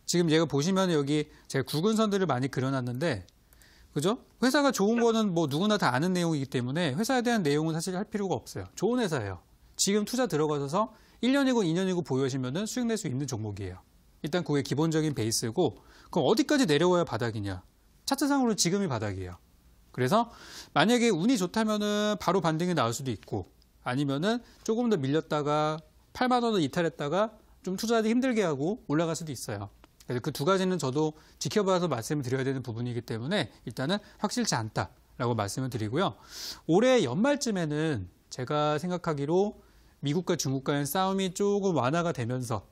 지금 얘가 보시면 여기 제가 굵은 선들을 많이 그려놨는데 그죠? 회사가 좋은 거는 뭐 누구나 다 아는 내용이기 때문에 회사에 대한 내용은 사실 할 필요가 없어요. 좋은 회사예요. 지금 투자 들어가셔서 1년이고 2년이고 보유하시면 수익 낼 수 있는 종목이에요. 일단 그게 기본적인 베이스고 그럼 어디까지 내려와야 바닥이냐? 차트상으로 지금이 바닥이에요. 그래서 만약에 운이 좋다면은 바로 반등이 나올 수도 있고 아니면은 조금 더 밀렸다가 8만 원을 이탈했다가 좀 투자하기 힘들게 하고 올라갈 수도 있어요. 그래서 그 두 가지는 저도 지켜봐서 말씀을 드려야 되는 부분이기 때문에 일단은 확실치 않다라고 말씀을 드리고요. 올해 연말쯤에는 제가 생각하기로 미국과 중국 간의 싸움이 조금 완화가 되면서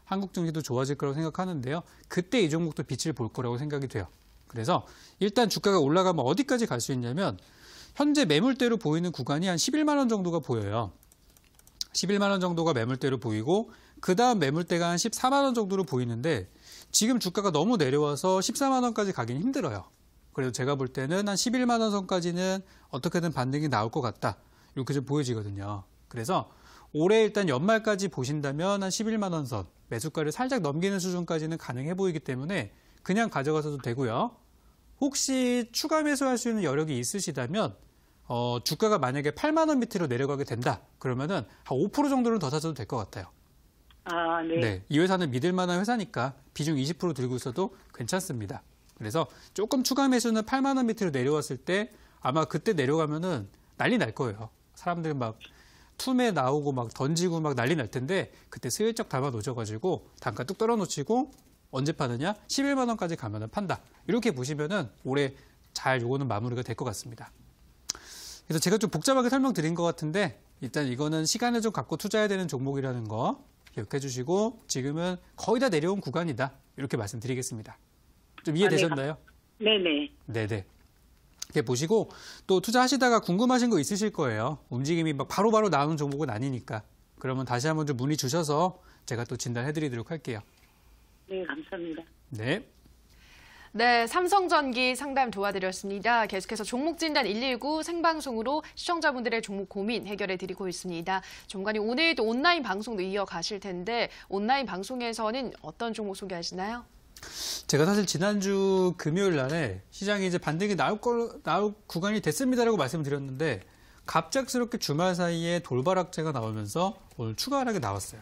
한국 증시도 좋아질 거라고 생각하는데요. 그때 이 종목도 빛을 볼 거라고 생각이 돼요. 그래서 일단 주가가 올라가면 어디까지 갈 수 있냐면 현재 매물대로 보이는 구간이 한 11만 원 정도가 보여요. 11만 원 정도가 매물대로 보이고 그 다음 매물대가 한 14만 원 정도로 보이는데 지금 주가가 너무 내려와서 14만 원까지 가긴 힘들어요. 그래서 제가 볼 때는 한 11만 원 선까지는 어떻게든 반등이 나올 것 같다. 이렇게 좀 보여지거든요. 그래서 올해 일단 연말까지 보신다면 한 11만 원 선, 매수가를 살짝 넘기는 수준까지는 가능해 보이기 때문에 그냥 가져가셔도 되고요. 혹시 추가 매수할 수 있는 여력이 있으시다면 주가가 만약에 8만 원 밑으로 내려가게 된다. 그러면은 한 5% 정도는 더 사셔도 될 것 같아요. 네. 네, 이 회사는 믿을 만한 회사니까 비중 20% 들고 있어도 괜찮습니다. 그래서 조금 추가 매수는 8만 원 밑으로 내려왔을 때 아마 그때 내려가면은 난리 날 거예요. 사람들 막 투매 나오고 막 던지고 막 난리 날 텐데 그때 슬쩍 담아 놓으셔가지고 단가 뚝 떨어놓치고 언제 파느냐? 11만 원까지 가면은 판다. 이렇게 보시면은 올해 잘 요거는 마무리가 될 것 같습니다. 그래서 제가 좀 복잡하게 설명드린 것 같은데 일단 이거는 시간을 좀 갖고 투자해야 되는 종목이라는 거 기억해 주시고 지금은 거의 다 내려온 구간이다. 이렇게 말씀드리겠습니다. 좀 이해되셨나요? 네네. 네네. 이렇게 보시고 또 투자하시다가 궁금하신 거 있으실 거예요. 움직임이 막 바로바로 나오는 종목은 아니니까. 그러면 다시 한번 좀 문의 주셔서 제가 또 진단해 드리도록 할게요. 네, 감사합니다. 네. 네, 삼성전기 상담 도와드렸습니다. 계속해서 종목 진단 119 생방송으로 시청자분들의 종목 고민 해결해 드리고 있습니다. 전문가님, 오늘도 온라인 방송도 이어가실 텐데 온라인 방송에서는 어떤 종목 소개하시나요? 제가 사실 지난주 금요일 날에 시장이 이제 반등이 나올 구간이 됐습니다라고 말씀드렸는데 갑작스럽게 주말 사이에 돌발악재가 나오면서 오늘 추가 하락이 나왔어요.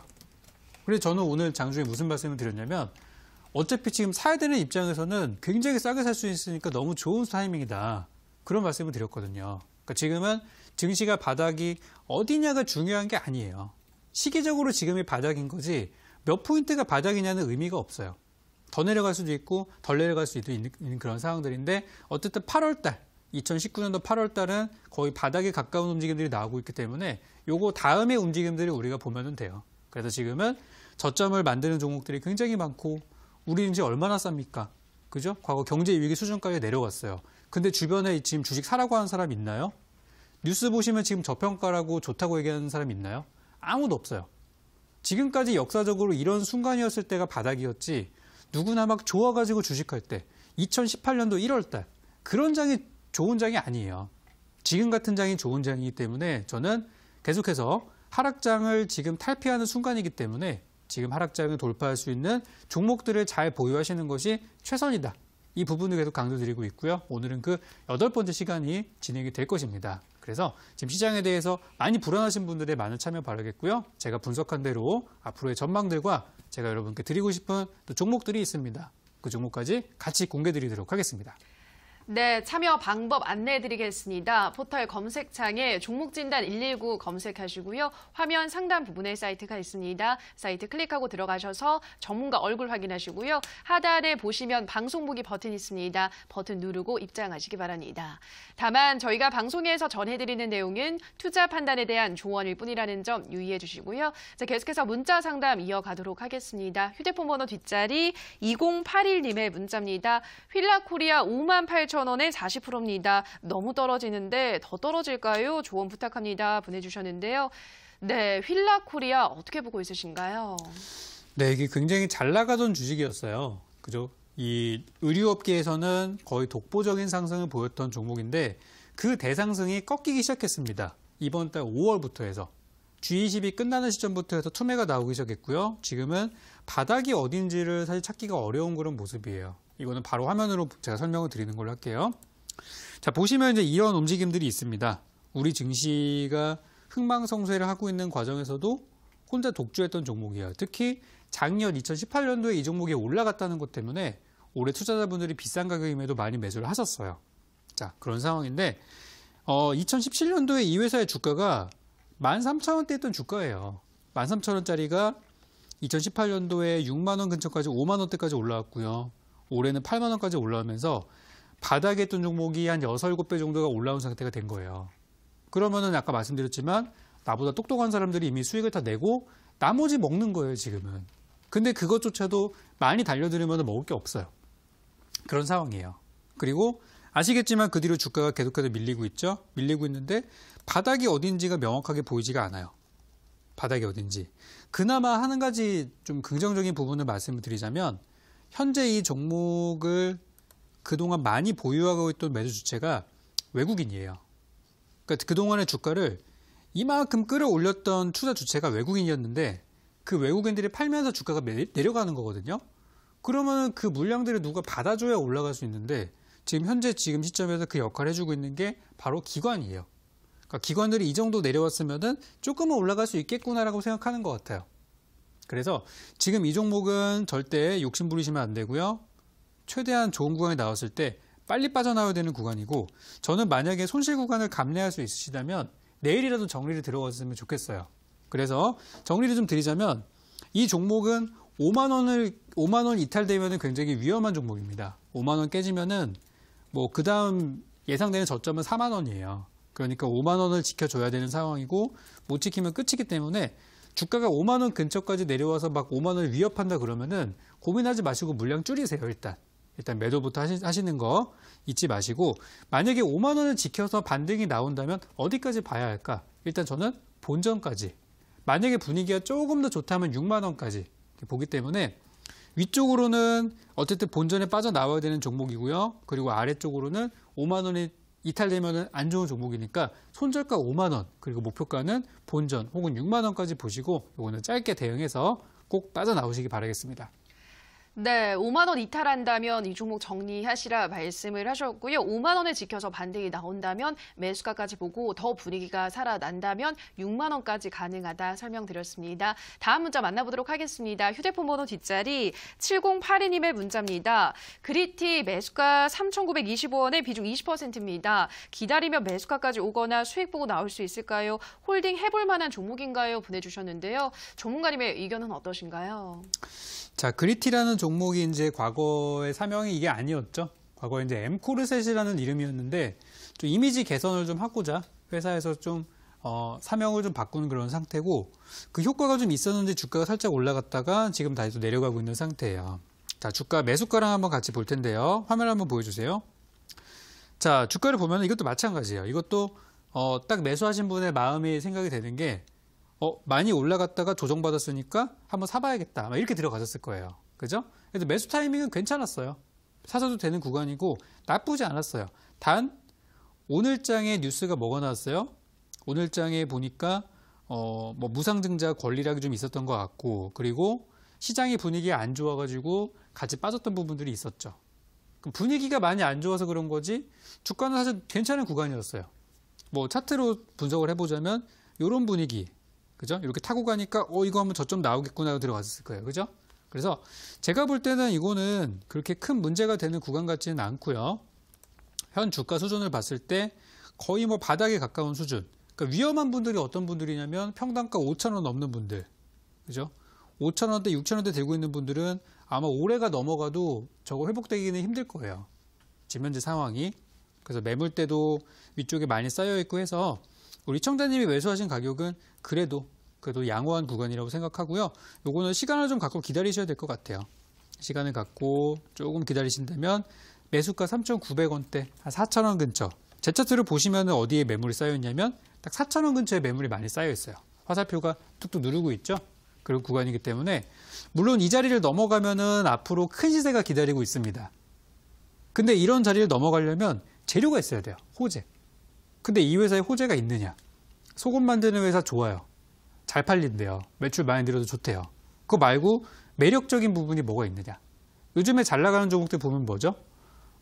그래서 저는 오늘 장중에 무슨 말씀을 드렸냐면 어차피 지금 사야 되는 입장에서는 굉장히 싸게 살 수 있으니까 너무 좋은 타이밍이다. 그런 말씀을 드렸거든요. 그러니까 지금은 증시가 바닥이 어디냐가 중요한 게 아니에요. 시기적으로 지금이 바닥인 거지 몇 포인트가 바닥이냐는 의미가 없어요. 더 내려갈 수도 있고 덜 내려갈 수도 있는 그런 상황들인데 어쨌든 8월달, 2019년도 8월달은 거의 바닥에 가까운 움직임들이 나오고 있기 때문에 요거 다음의 움직임들을 우리가 보면 돼요. 그래서 지금은 저점을 만드는 종목들이 굉장히 많고 우리 이제 얼마나 쌉니까? 그죠? 과거 경제 위기 수준까지 내려갔어요. 근데 주변에 지금 주식 사라고 하는 사람 있나요? 뉴스 보시면 지금 저평가라고 좋다고 얘기하는 사람 있나요? 아무도 없어요. 지금까지 역사적으로 이런 순간이었을 때가 바닥이었지 누구나 막 좋아가지고 주식할 때 2018년도 1월달 그런 장이 좋은 장이 아니에요. 지금 같은 장이 좋은 장이기 때문에 저는 계속해서 하락장을 지금 탈피하는 순간이기 때문에 지금 하락장을 돌파할 수 있는 종목들을 잘 보유하시는 것이 최선이다. 이 부분을 계속 강조드리고 있고요. 오늘은 그 8번째 시간이 진행이 될 것입니다. 그래서 지금 시장에 대해서 많이 불안하신 분들의 많은 참여 바라겠고요. 제가 분석한 대로 앞으로의 전망들과 제가 여러분께 드리고 싶은 또 종목들이 있습니다. 그 종목까지 같이 공개 드리도록 하겠습니다. 네, 참여 방법 안내해드리겠습니다. 포털 검색창에 종목진단 119 검색하시고요. 화면 상단 부분에 사이트가 있습니다. 사이트 클릭하고 들어가셔서 전문가 얼굴 확인하시고요. 하단에 보시면 방송 보기 버튼 있습니다. 버튼 누르고 입장하시기 바랍니다. 다만 저희가 방송에서 전해드리는 내용은 투자 판단에 대한 조언일 뿐이라는 점 유의해 주시고요. 자, 계속해서 문자 상담 이어가도록 하겠습니다. 휴대폰 번호 뒷자리 2081님의 문자입니다. 휠라코리아 58,000원에 40%입니다. 너무 떨어지는데 더 떨어질까요? 조언 부탁합니다. 보내주셨는데요. 네, 휠라코리아 어떻게 보고 있으신가요? 네, 이게 굉장히 잘 나가던 주식이었어요. 그죠? 이 의류업계에서는 거의 독보적인 상승을 보였던 종목인데 그 대상승이 꺾이기 시작했습니다. 이번 달 5월부터 해서. G20이 끝나는 시점부터 해서 투매가 나오기 시작했고요. 지금은 바닥이 어딘지를 사실 찾기가 어려운 그런 모습이에요. 이거는 바로 화면으로 제가 설명을 드리는 걸로 할게요. 자, 보시면 이제 이런 움직임들이 있습니다. 우리 증시가 흥망성쇠를 하고 있는 과정에서도 혼자 독주했던 종목이에요. 특히 작년 2018년도에 이 종목이 올라갔다는 것 때문에 올해 투자자분들이 비싼 가격임에도 많이 매수를 하셨어요. 자, 그런 상황인데 2017년도에 이 회사의 주가가 13,000원대였던 주가예요. 13,000원짜리가 2018년도에 6만 원 근처까지 5만 원대까지 올라왔고요. 올해는 8만 원까지 올라오면서 바닥에 있던 종목이 한 6, 7배 정도가 올라온 상태가 된 거예요. 그러면은 아까 말씀드렸지만 나보다 똑똑한 사람들이 이미 수익을 다 내고 나머지 먹는 거예요, 지금은. 근데 그것조차도 많이 달려들으면 먹을 게 없어요. 그런 상황이에요. 그리고 아시겠지만 그 뒤로 주가가 계속해서 밀리고 있죠. 밀리고 있는데 바닥이 어딘지가 명확하게 보이지가 않아요. 바닥이 어딘지. 그나마 한 가지 좀 긍정적인 부분을 말씀을 드리자면 현재 이 종목을 그동안 많이 보유하고 있던 매수 주체가 외국인이에요. 그러니까 그동안의 주가를 이만큼 끌어올렸던 투자 주체가 외국인이었는데 그 외국인들이 팔면서 주가가 내려가는 거거든요. 그러면 그 물량들을 누가 받아줘야 올라갈 수 있는데 지금 시점에서 그 역할을 해주고 있는 게 바로 기관이에요. 그러니까 기관들이 이 정도 내려왔으면은 조금은 올라갈 수 있겠구나라고 생각하는 것 같아요. 그래서 지금 이 종목은 절대 욕심 부리시면 안 되고요. 최대한 좋은 구간에 나왔을 때 빨리 빠져나와야 되는 구간이고 저는 만약에 손실 구간을 감내할 수 있으시다면 내일이라도 정리를 들어갔으면 좋겠어요. 그래서 정리를 좀 드리자면 이 종목은 5만 원 이탈되면 굉장히 위험한 종목입니다. 5만 원 깨지면은 그 다음 예상되는 저점은 4만 원이에요. 그러니까 5만 원을 지켜줘야 되는 상황이고 못 지키면 끝이기 때문에 주가가 5만 원 근처까지 내려와서 막 5만 원을 위협한다 그러면은 고민하지 마시고 물량 줄이세요, 일단. 일단 매도부터 하시는 거 잊지 마시고 만약에 5만 원을 지켜서 반등이 나온다면 어디까지 봐야 할까? 일단 저는 본전까지. 만약에 분위기가 조금 더 좋다면 6만 원까지 보기 때문에 위쪽으로는 어쨌든 본전에 빠져나와야 되는 종목이고요. 그리고 아래쪽으로는 5만 원이 이탈되면 안 좋은 종목이니까 손절가 5만 원 그리고 목표가는 본전 혹은 6만 원까지 보시고 이거는 짧게 대응해서 꼭 빠져나오시기 바라겠습니다. 네, 5만 원 이탈한다면 이 종목 정리하시라 말씀을 하셨고요. 5만 원을 지켜서 반등이 나온다면 매수가까지 보고 더 분위기가 살아난다면 6만 원까지 가능하다 설명드렸습니다. 다음 문자 만나보도록 하겠습니다. 휴대폰 번호 뒷자리 7082님의 문자입니다. 그리티 매수가 3,925원에 비중 20%입니다. 기다리면 매수가까지 오거나 수익 보고 나올 수 있을까요? 홀딩 해볼 만한 종목인가요? 보내주셨는데요. 전문가님의 의견은 어떠신가요? 자, 그리티라는 종목이 이제 과거의 사명이 이게 아니었죠. 과거에 이제 엠코르셋이라는 이름이었는데 좀 이미지 개선을 좀 하고자 회사에서 좀 사명을 좀 바꾸는 그런 상태고 그 효과가 좀 있었는데 주가가 살짝 올라갔다가 지금 다시 또 내려가고 있는 상태예요. 자, 주가 매수가랑 한번 같이 볼 텐데요. 화면 한번 보여주세요. 자, 주가를 보면 이것도 마찬가지예요. 이것도 딱 매수하신 분의 마음이 생각이 되는 게 많이 올라갔다가 조정받았으니까 한번 사봐야겠다. 막 이렇게 들어가셨을 거예요. 그죠? 그래서 매수 타이밍은 괜찮았어요. 사셔도 되는 구간이고 나쁘지 않았어요. 단 오늘장에 뉴스가 뭐가 나왔어요? 오늘장에 보니까 뭐 무상증자 권리락이 좀 있었던 것 같고 그리고 시장의 분위기가 안 좋아가지고 같이 빠졌던 부분들이 있었죠. 그럼 분위기가 많이 안 좋아서 그런 거지 주가는 사실 괜찮은 구간이었어요. 뭐 차트로 분석을 해보자면 이런 분위기 그죠? 이렇게 타고 가니까 이거 한번 저점 나오겠구나 하고 들어갔을 거예요. 그죠? 그래서 제가 볼 때는 이거는 그렇게 큰 문제가 되는 구간 같지는 않고요. 현 주가 수준을 봤을 때 거의 뭐 바닥에 가까운 수준. 그러니까 위험한 분들이 어떤 분들이냐면 평단가 5,000원 넘는 분들. 그죠? 5,000원대, 6,000원대 들고 있는 분들은 아마 올해가 넘어가도 저거 회복되기는 힘들 거예요. 지금 현재 상황이. 그래서 매물대도 위쪽에 많이 쌓여 있고 해서 우리 시청자님이 매수하신 가격은 그래도 양호한 구간이라고 생각하고요. 요거는 시간을 좀 갖고 기다리셔야 될 것 같아요. 시간을 갖고 조금 기다리신다면 매수가 3,900원대, 한 4,000원 근처. 제 차트를 보시면 어디에 매물이 쌓여 있냐면 딱 4,000원 근처에 매물이 많이 쌓여 있어요. 화살표가 뚝뚝 누르고 있죠. 그런 구간이기 때문에 물론 이 자리를 넘어가면은 앞으로 큰 시세가 기다리고 있습니다. 근데 이런 자리를 넘어가려면 재료가 있어야 돼요. 호재. 근데 이 회사에 호재가 있느냐? 속옷 만드는 회사 좋아요. 잘 팔린대요. 매출 많이 늘어도 좋대요. 그거 말고 매력적인 부분이 뭐가 있느냐? 요즘에 잘 나가는 종목들 보면 뭐죠?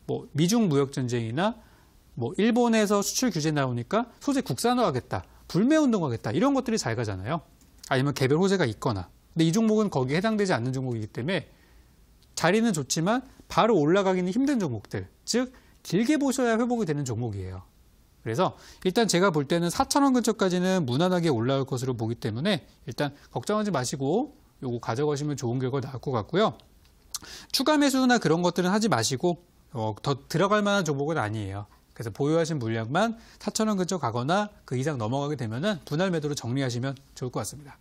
뭐 미중 무역 전쟁이나 뭐 일본에서 수출 규제 나오니까 소재 국산화하겠다, 불매 운동하겠다 이런 것들이 잘 가잖아요. 아니면 개별 호재가 있거나. 근데 이 종목은 거기에 해당되지 않는 종목이기 때문에 자리는 좋지만 바로 올라가기는 힘든 종목들. 즉 길게 보셔야 회복이 되는 종목이에요. 그래서 일단 제가 볼 때는 4,000원 근처까지는 무난하게 올라올 것으로 보기 때문에 일단 걱정하지 마시고 요거 가져가시면 좋은 결과 나올 것 같고요. 추가 매수나 그런 것들은 하지 마시고 더 들어갈 만한 종목은 아니에요. 그래서 보유하신 물량만 4,000원 근처 가거나 그 이상 넘어가게 되면은 분할 매도로 정리하시면 좋을 것 같습니다.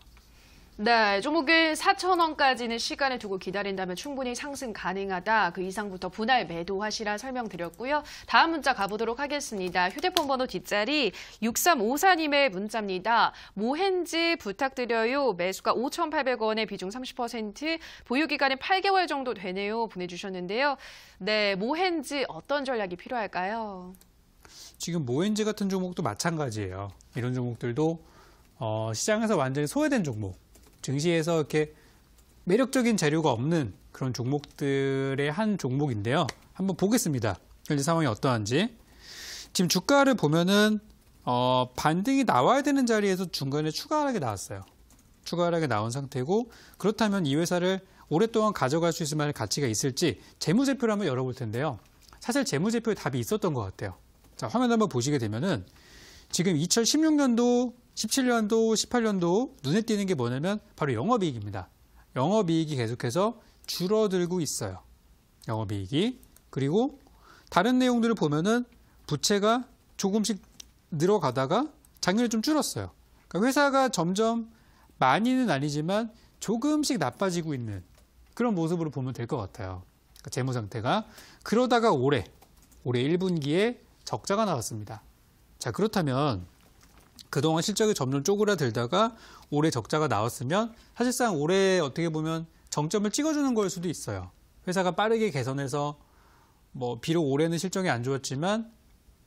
네, 종목을 4,000원까지는 시간을 두고 기다린다면 충분히 상승 가능하다. 그 이상부터 분할 매도하시라 설명드렸고요. 다음 문자 가보도록 하겠습니다. 휴대폰 번호 뒷자리 6354님의 문자입니다. 모헨지 부탁드려요. 매수가 5,800원에 비중 30%, 보유기간은 8개월 정도 되네요. 보내주셨는데요. 네, 모헨지 어떤 전략이 필요할까요? 지금 모헨지 같은 종목도 마찬가지예요. 이런 종목들도 시장에서 완전히 소외된 종목. 증시에서 이렇게 매력적인 재료가 없는 그런 종목들의 한 종목인데요. 한번 보겠습니다. 현재 상황이 어떠한지. 지금 주가를 보면은 반등이 나와야 되는 자리에서 중간에 추가 하락이 나왔어요. 추가 하락이 나온 상태고 그렇다면 이 회사를 오랫동안 가져갈 수 있을 만한 가치가 있을지 재무제표를 한번 열어볼 텐데요. 사실 재무제표에 답이 있었던 것 같아요. 자, 화면 한번 보시게 되면은 지금 2016년도 17년도, 18년도 눈에 띄는 게 뭐냐면 바로 영업이익입니다. 영업이익이 계속해서 줄어들고 있어요. 영업이익이. 그리고 다른 내용들을 보면은 부채가 조금씩 늘어가다가 작년에 좀 줄었어요. 그러니까 회사가 점점 많이는 아니지만 조금씩 나빠지고 있는 그런 모습으로 보면 될 것 같아요. 그러니까 재무 상태가. 그러다가 올해 1분기에 적자가 나왔습니다. 자, 그렇다면 그동안 실적이 점점 쪼그라들다가 올해 적자가 나왔으면 사실상 올해 어떻게 보면 정점을 찍어주는 걸 수도 있어요. 회사가 빠르게 개선해서 뭐 비록 올해는 실적이 안 좋았지만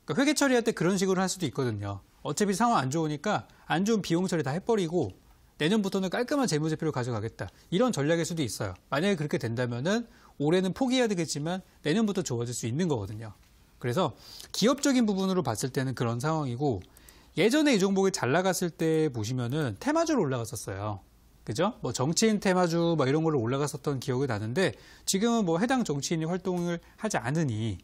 그러니까 회계 처리할 때 그런 식으로 할 수도 있거든요. 어차피 상황 안 좋으니까 안 좋은 비용 처리 다 해버리고 내년부터는 깔끔한 재무제표를 가져가겠다. 이런 전략일 수도 있어요. 만약에 그렇게 된다면은 올해는 포기해야 되겠지만 내년부터 좋아질 수 있는 거거든요. 그래서 기업적인 부분으로 봤을 때는 그런 상황이고 예전에 이 종목이 잘 나갔을 때 보시면은 테마주로 올라갔었어요. 그죠? 뭐 정치인 테마주 뭐 이런 걸로 올라갔었던 기억이 나는데 지금은 뭐 해당 정치인이 활동을 하지 않으니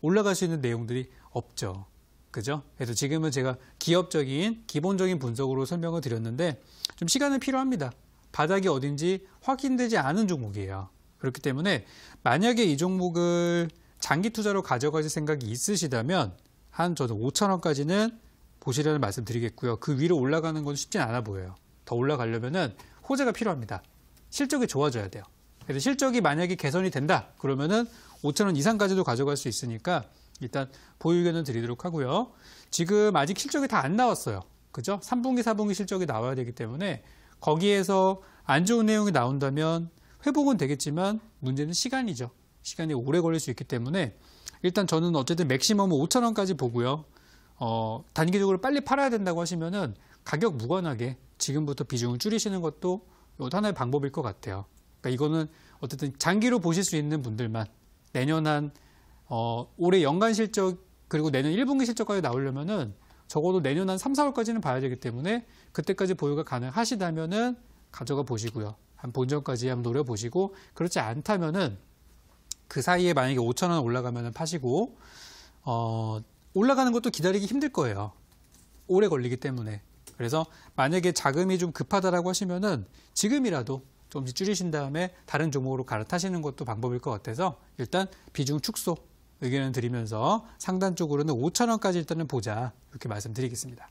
올라갈 수 있는 내용들이 없죠. 그죠? 그래서 지금은 제가 기업적인 기본적인 분석으로 설명을 드렸는데 좀 시간은 필요합니다. 바닥이 어딘지 확인되지 않은 종목이에요. 그렇기 때문에 만약에 이 종목을 장기 투자로 가져가실 생각이 있으시다면 한 저도 5,000원까지는 보시라는 말씀 드리겠고요. 그 위로 올라가는 건 쉽진 않아 보여요. 더 올라가려면은 호재가 필요합니다. 실적이 좋아져야 돼요. 그래서 실적이 만약에 개선이 된다 그러면은 5,000원 이상까지도 가져갈 수 있으니까 일단 보유 의견을 드리도록 하고요. 지금 아직 실적이 다 안 나왔어요. 그죠? 3분기, 4분기 실적이 나와야 되기 때문에 거기에서 안 좋은 내용이 나온다면 회복은 되겠지만 문제는 시간이죠. 시간이 오래 걸릴 수 있기 때문에 일단 저는 어쨌든 맥시멈은 5,000원까지 보고요. 단기적으로 빨리 팔아야 된다고 하시면은 가격 무관하게 지금부터 비중을 줄이시는 것도 하나의 방법일 것 같아요. 그러니까 이거는 어쨌든 장기로 보실 수 있는 분들만 내년 한 올해 연간 실적 그리고 내년 1분기 실적까지 나오려면은 적어도 내년 한 3, 4월까지는 봐야 되기 때문에 그때까지 보유가 가능하시다면은 가져가 보시고요. 한 본전까지 한번 노려보시고 그렇지 않다면은 그 사이에 만약에 5,000원 올라가면은 파시고 올라가는 것도 기다리기 힘들 거예요. 오래 걸리기 때문에. 그래서 만약에 자금이 좀 급하다라고 하시면은 지금이라도 조금씩 줄이신 다음에 다른 종목으로 갈아타시는 것도 방법일 것 같아서 일단 비중 축소 의견을 드리면서 상단 쪽으로는 5,000원까지 일단은 보자 이렇게 말씀드리겠습니다.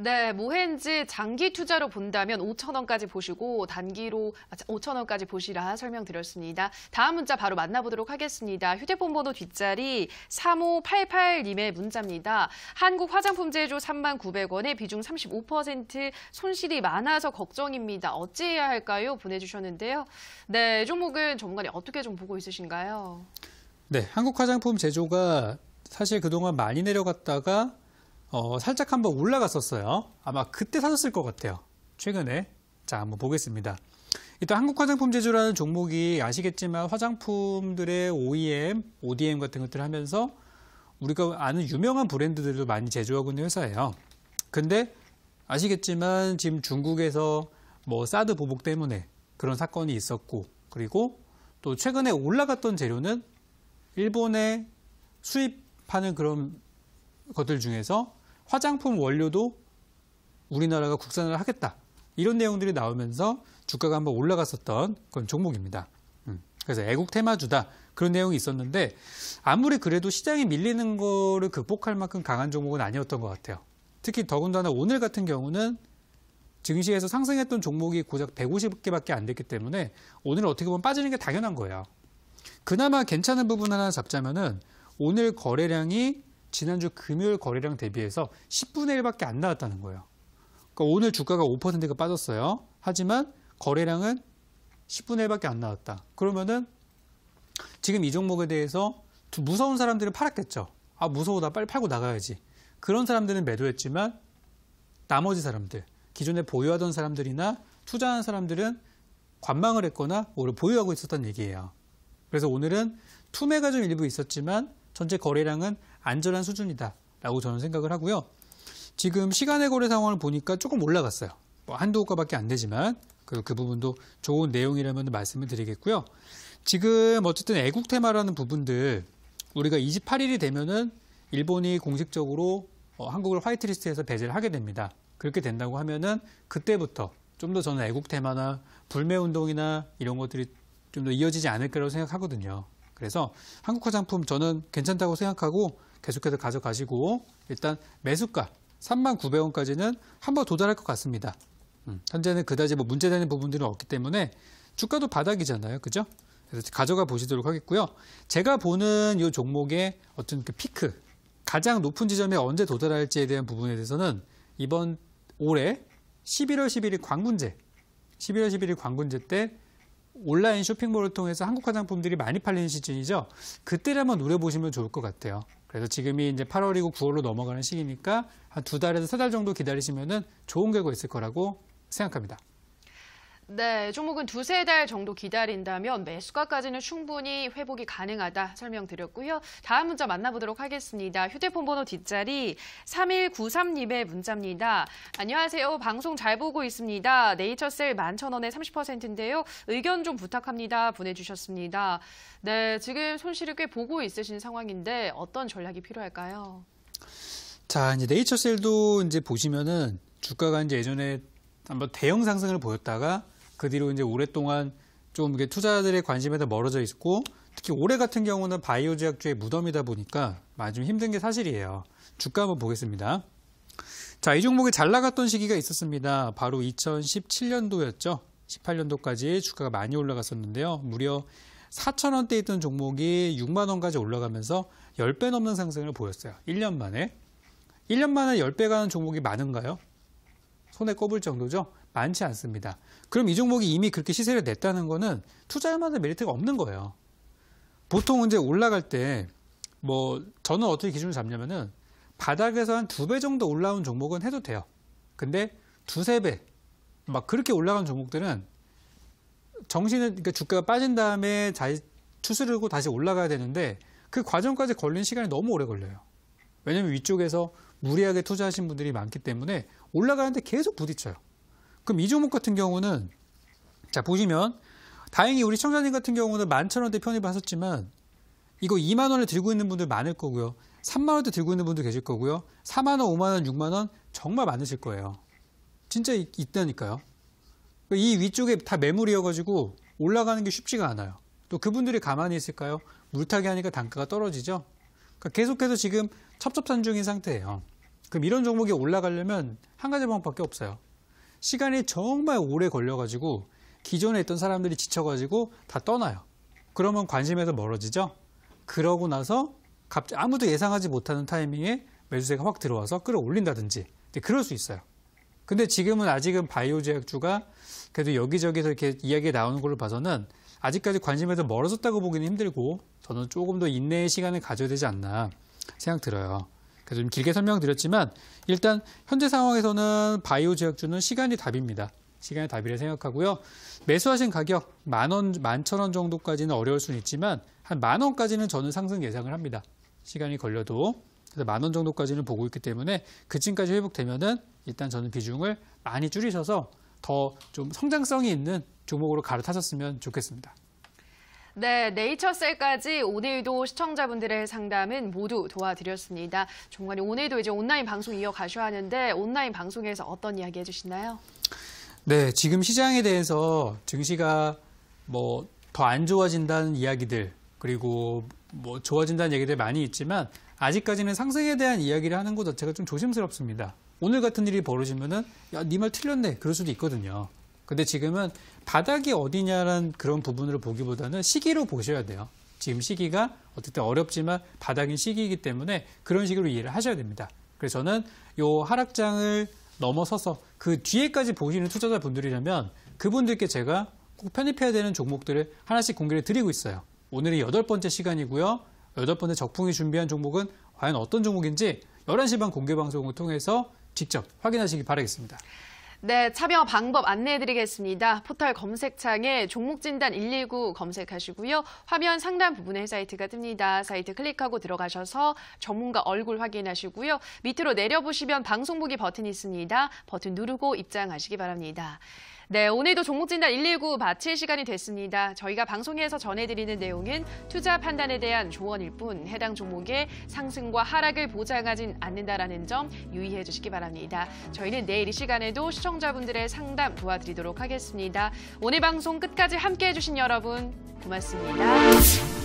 네, 모헨지 장기 투자로 본다면 5,000원까지 보시고 단기로 5,000원까지 보시라 설명드렸습니다. 다음 문자 바로 만나보도록 하겠습니다. 휴대폰 번호 뒷자리 3588님의 문자입니다. 한국 화장품 제조 39,900원에 비중 35% 손실이 많아서 걱정입니다. 어찌해야 할까요? 보내주셨는데요. 네, 이 종목은 전문가님 어떻게 좀 보고 있으신가요? 네, 한국 화장품 제조가 사실 그동안 많이 내려갔다가 살짝 한번 올라갔었어요. 아마 그때 사셨을 것 같아요. 최근에. 자, 한번 보겠습니다. 일단 한국 화장품 제조라는 종목이 아시겠지만 화장품들의 OEM, ODM 같은 것들을 하면서 우리가 아는 유명한 브랜드들도 많이 제조하고 있는 회사예요. 근데 아시겠지만 지금 중국에서 뭐 사드 보복 때문에 그런 사건이 있었고 그리고 또 최근에 올라갔던 재료는 일본에 수입하는 그런 것들 중에서 화장품 원료도 우리나라가 국산을 하겠다. 이런 내용들이 나오면서 주가가 한번 올라갔었던 그런 종목입니다. 그래서 애국 테마주다. 그런 내용이 있었는데 아무리 그래도 시장이 밀리는 거를 극복할 만큼 강한 종목은 아니었던 것 같아요. 특히 더군다나 오늘 같은 경우는 증시에서 상승했던 종목이 고작 150개밖에 안 됐기 때문에 오늘은 어떻게 보면 빠지는 게 당연한 거예요. 그나마 괜찮은 부분 하나 잡자면은 오늘 거래량이 지난주 금요일 거래량 대비해서 10분의 1밖에 안 나왔다는 거예요. 그러니까 오늘 주가가 5%가 빠졌어요. 하지만 거래량은 10분의 1밖에 안 나왔다. 그러면은 지금 이 종목에 대해서 무서운 사람들은 팔았겠죠. 아, 무서워. 나 빨리 팔고 나가야지. 그런 사람들은 매도했지만 나머지 사람들, 기존에 보유하던 사람들이나 투자한 사람들은 관망을 했거나 오히려 보유하고 있었던 얘기예요. 그래서 오늘은 투매가 좀 일부 있었지만 전체 거래량은 안전한 수준이다라고 저는 생각을 하고요. 지금 시간의 거래 상황을 보니까 조금 올라갔어요. 뭐 한두 호가밖에 안 되지만 그 부분도 좋은 내용이라면 말씀을 드리겠고요. 지금 어쨌든 애국 테마라는 부분들 우리가 28일이 되면은 일본이 공식적으로 한국을 화이트리스트에서 배제를 하게 됩니다. 그렇게 된다고 하면은 그때부터 좀 더 저는 애국 테마나 불매운동이나 이런 것들이 좀 더 이어지지 않을까라고 생각하거든요. 그래서 한국 화장품 저는 괜찮다고 생각하고 계속해서 가져가시고 일단 매수가 39,900원까지는 한번 도달할 것 같습니다. 현재는 그다지 뭐 문제되는 부분들은 없기 때문에 주가도 바닥이잖아요. 그죠? 그래서 가져가 보시도록 하겠고요. 제가 보는 이 종목의 어떤 그 피크, 가장 높은 지점에 언제 도달할지에 대한 부분에 대해서는 이번 올해 11월 11일 광군제 때 온라인 쇼핑몰을 통해서 한국 화장품들이 많이 팔리는 시즌이죠. 그때를 한번 노려보시면 좋을 것 같아요. 그래서 지금이 이제 8월이고 9월로 넘어가는 시기니까 한 2달에서 3달 정도 기다리시면은 좋은 결과 있을 거라고 생각합니다. 네, 종목은 2-3달 정도 기다린다면 매수가까지는 충분히 회복이 가능하다 설명드렸고요. 다음 문자 만나보도록 하겠습니다. 휴대폰 번호 뒷자리 3193님의 문자입니다. 안녕하세요. 방송 잘 보고 있습니다. 네이처셀 11,000원에 30%인데요. 의견 좀 부탁합니다. 보내주셨습니다. 네, 지금 손실을 꽤 보고 있으신 상황인데 어떤 전략이 필요할까요? 자, 이제 네이처셀도 이제 보시면은 주가가 이제 예전에 한번 대형 상승을 보였다가 그 뒤로 이제 오랫동안 좀 이게 투자자들의 관심에다 멀어져 있고 특히 올해 같은 경우는 바이오 제약주의 무덤이다 보니까 많이 좀 힘든 게 사실이에요. 주가 한번 보겠습니다. 자, 이 종목이 잘 나갔던 시기가 있었습니다. 바로 2017년도였죠. 18년도까지 주가가 많이 올라갔었는데요. 무려 4,000원대 있던 종목이 6만 원까지 올라가면서 10배 넘는 상승을 보였어요. 1년 만에. 1년 만에 10배 가는 종목이 많은가요? 손에 꼽을 정도죠? 많지 않습니다. 그럼 이 종목이 이미 그렇게 시세를 냈다는 거는 투자할 만한 메리트가 없는 거예요. 보통 이제 올라갈 때 저는 어떻게 기준을 잡냐면은 바닥에서 한 2배 정도 올라온 종목은 해도 돼요. 근데 2-3배 막 그렇게 올라간 종목들은 그러니까 주가가 빠진 다음에 추스르고 다시 올라가야 되는데 그 과정까지 걸린 시간이 너무 오래 걸려요. 왜냐면 위쪽에서 무리하게 투자하신 분들이 많기 때문에 올라가는데 계속 부딪혀요. 그럼 이 종목 같은 경우는 자 보시면 다행히 우리 시청자님 같은 경우는 11,000원대 편입하셨지만 이거 2만 원을 들고 있는 분들 많을 거고요. 3만 원대 들고 있는 분도 계실 거고요. 4만 원, 5만 원, 6만 원 정말 많으실 거예요. 진짜 있다니까요. 이 위쪽에 다 매물이어가지고 올라가는 게 쉽지가 않아요. 또 그분들이 가만히 있을까요? 물타기 하니까 단가가 떨어지죠. 그러니까 계속해서 지금 첩첩산중인 상태예요. 그럼 이런 종목이 올라가려면 한 가지 방법밖에 없어요. 시간이 정말 오래 걸려가지고 기존에 있던 사람들이 지쳐가지고 다 떠나요. 그러면 관심에서 멀어지죠. 그러고 나서 갑자기 아무도 예상하지 못하는 타이밍에 매수세가 확 들어와서 끌어올린다든지 그럴 수 있어요. 근데 지금은 아직은 바이오 제약주가 그래도 여기저기서 이렇게 이야기가 나오는 걸로 봐서는 아직까지 관심에서 멀어졌다고 보기는 힘들고 저는 조금 더 인내의 시간을 가져야 되지 않나 생각 들어요. 그래서 좀 길게 설명드렸지만 일단 현재 상황에서는 바이오 제약주는 시간이 답입니다. 시간이 답이라 생각하고요. 매수하신 가격 11,000원 정도까지는 어려울 수는 있지만 한 10,000원까지는 저는 상승 예상을 합니다. 시간이 걸려도. 그래서 10,000원 정도까지는 보고 있기 때문에 그쯤까지 회복되면은 일단 저는 비중을 많이 줄이셔서 더 좀 성장성이 있는 종목으로 갈아타셨으면 좋겠습니다. 네, 네이처셀까지 오늘도 시청자분들의 상담은 모두 도와드렸습니다. 종관이 오늘도 이제 온라인 방송 이어가셔야 하는데 온라인 방송에서 어떤 이야기 해주시나요? 네, 지금 시장에 대해서 증시가 더 안 좋아진다는 이야기들 그리고 좋아진다는 얘기들 많이 있지만 아직까지는 상승에 대한 이야기를 하는 것 자체가 좀 조심스럽습니다. 오늘 같은 일이 벌어지면은 야, 네 말 틀렸네 그럴 수도 있거든요. 근데 지금은 바닥이 어디냐라는 그런 부분으로 보기보다는 시기로 보셔야 돼요. 지금 시기가 어쨌든 어렵지만 바닥인 시기이기 때문에 그런 식으로 이해를 하셔야 됩니다. 그래서 저는 이 하락장을 넘어서서 그 뒤에까지 보시는 투자자분들이라면 그분들께 제가 꼭 편입해야 되는 종목들을 하나씩 공개를 드리고 있어요. 오늘이 8번째 시간이고요. 8번째 적풍이 준비한 종목은 과연 어떤 종목인지 11시 반 공개 방송을 통해서 직접 확인하시기 바라겠습니다. 네, 참여 방법 안내해드리겠습니다. 포털 검색창에 종목진단 119 검색하시고요. 화면 상단 부분에 사이트가 뜹니다. 사이트 클릭하고 들어가셔서 전문가 얼굴 확인하시고요. 밑으로 내려보시면 방송 보기 버튼이 있습니다. 버튼 누르고 입장하시기 바랍니다. 네, 오늘도 종목진단 119 마칠 시간이 됐습니다. 저희가 방송에서 전해드리는 내용은 투자 판단에 대한 조언일 뿐 해당 종목의 상승과 하락을 보장하진 않는다라는 점 유의해 주시기 바랍니다. 저희는 내일 이 시간에도 시청자분들의 상담 도와드리도록 하겠습니다. 오늘 방송 끝까지 함께해 주신 여러분 고맙습니다.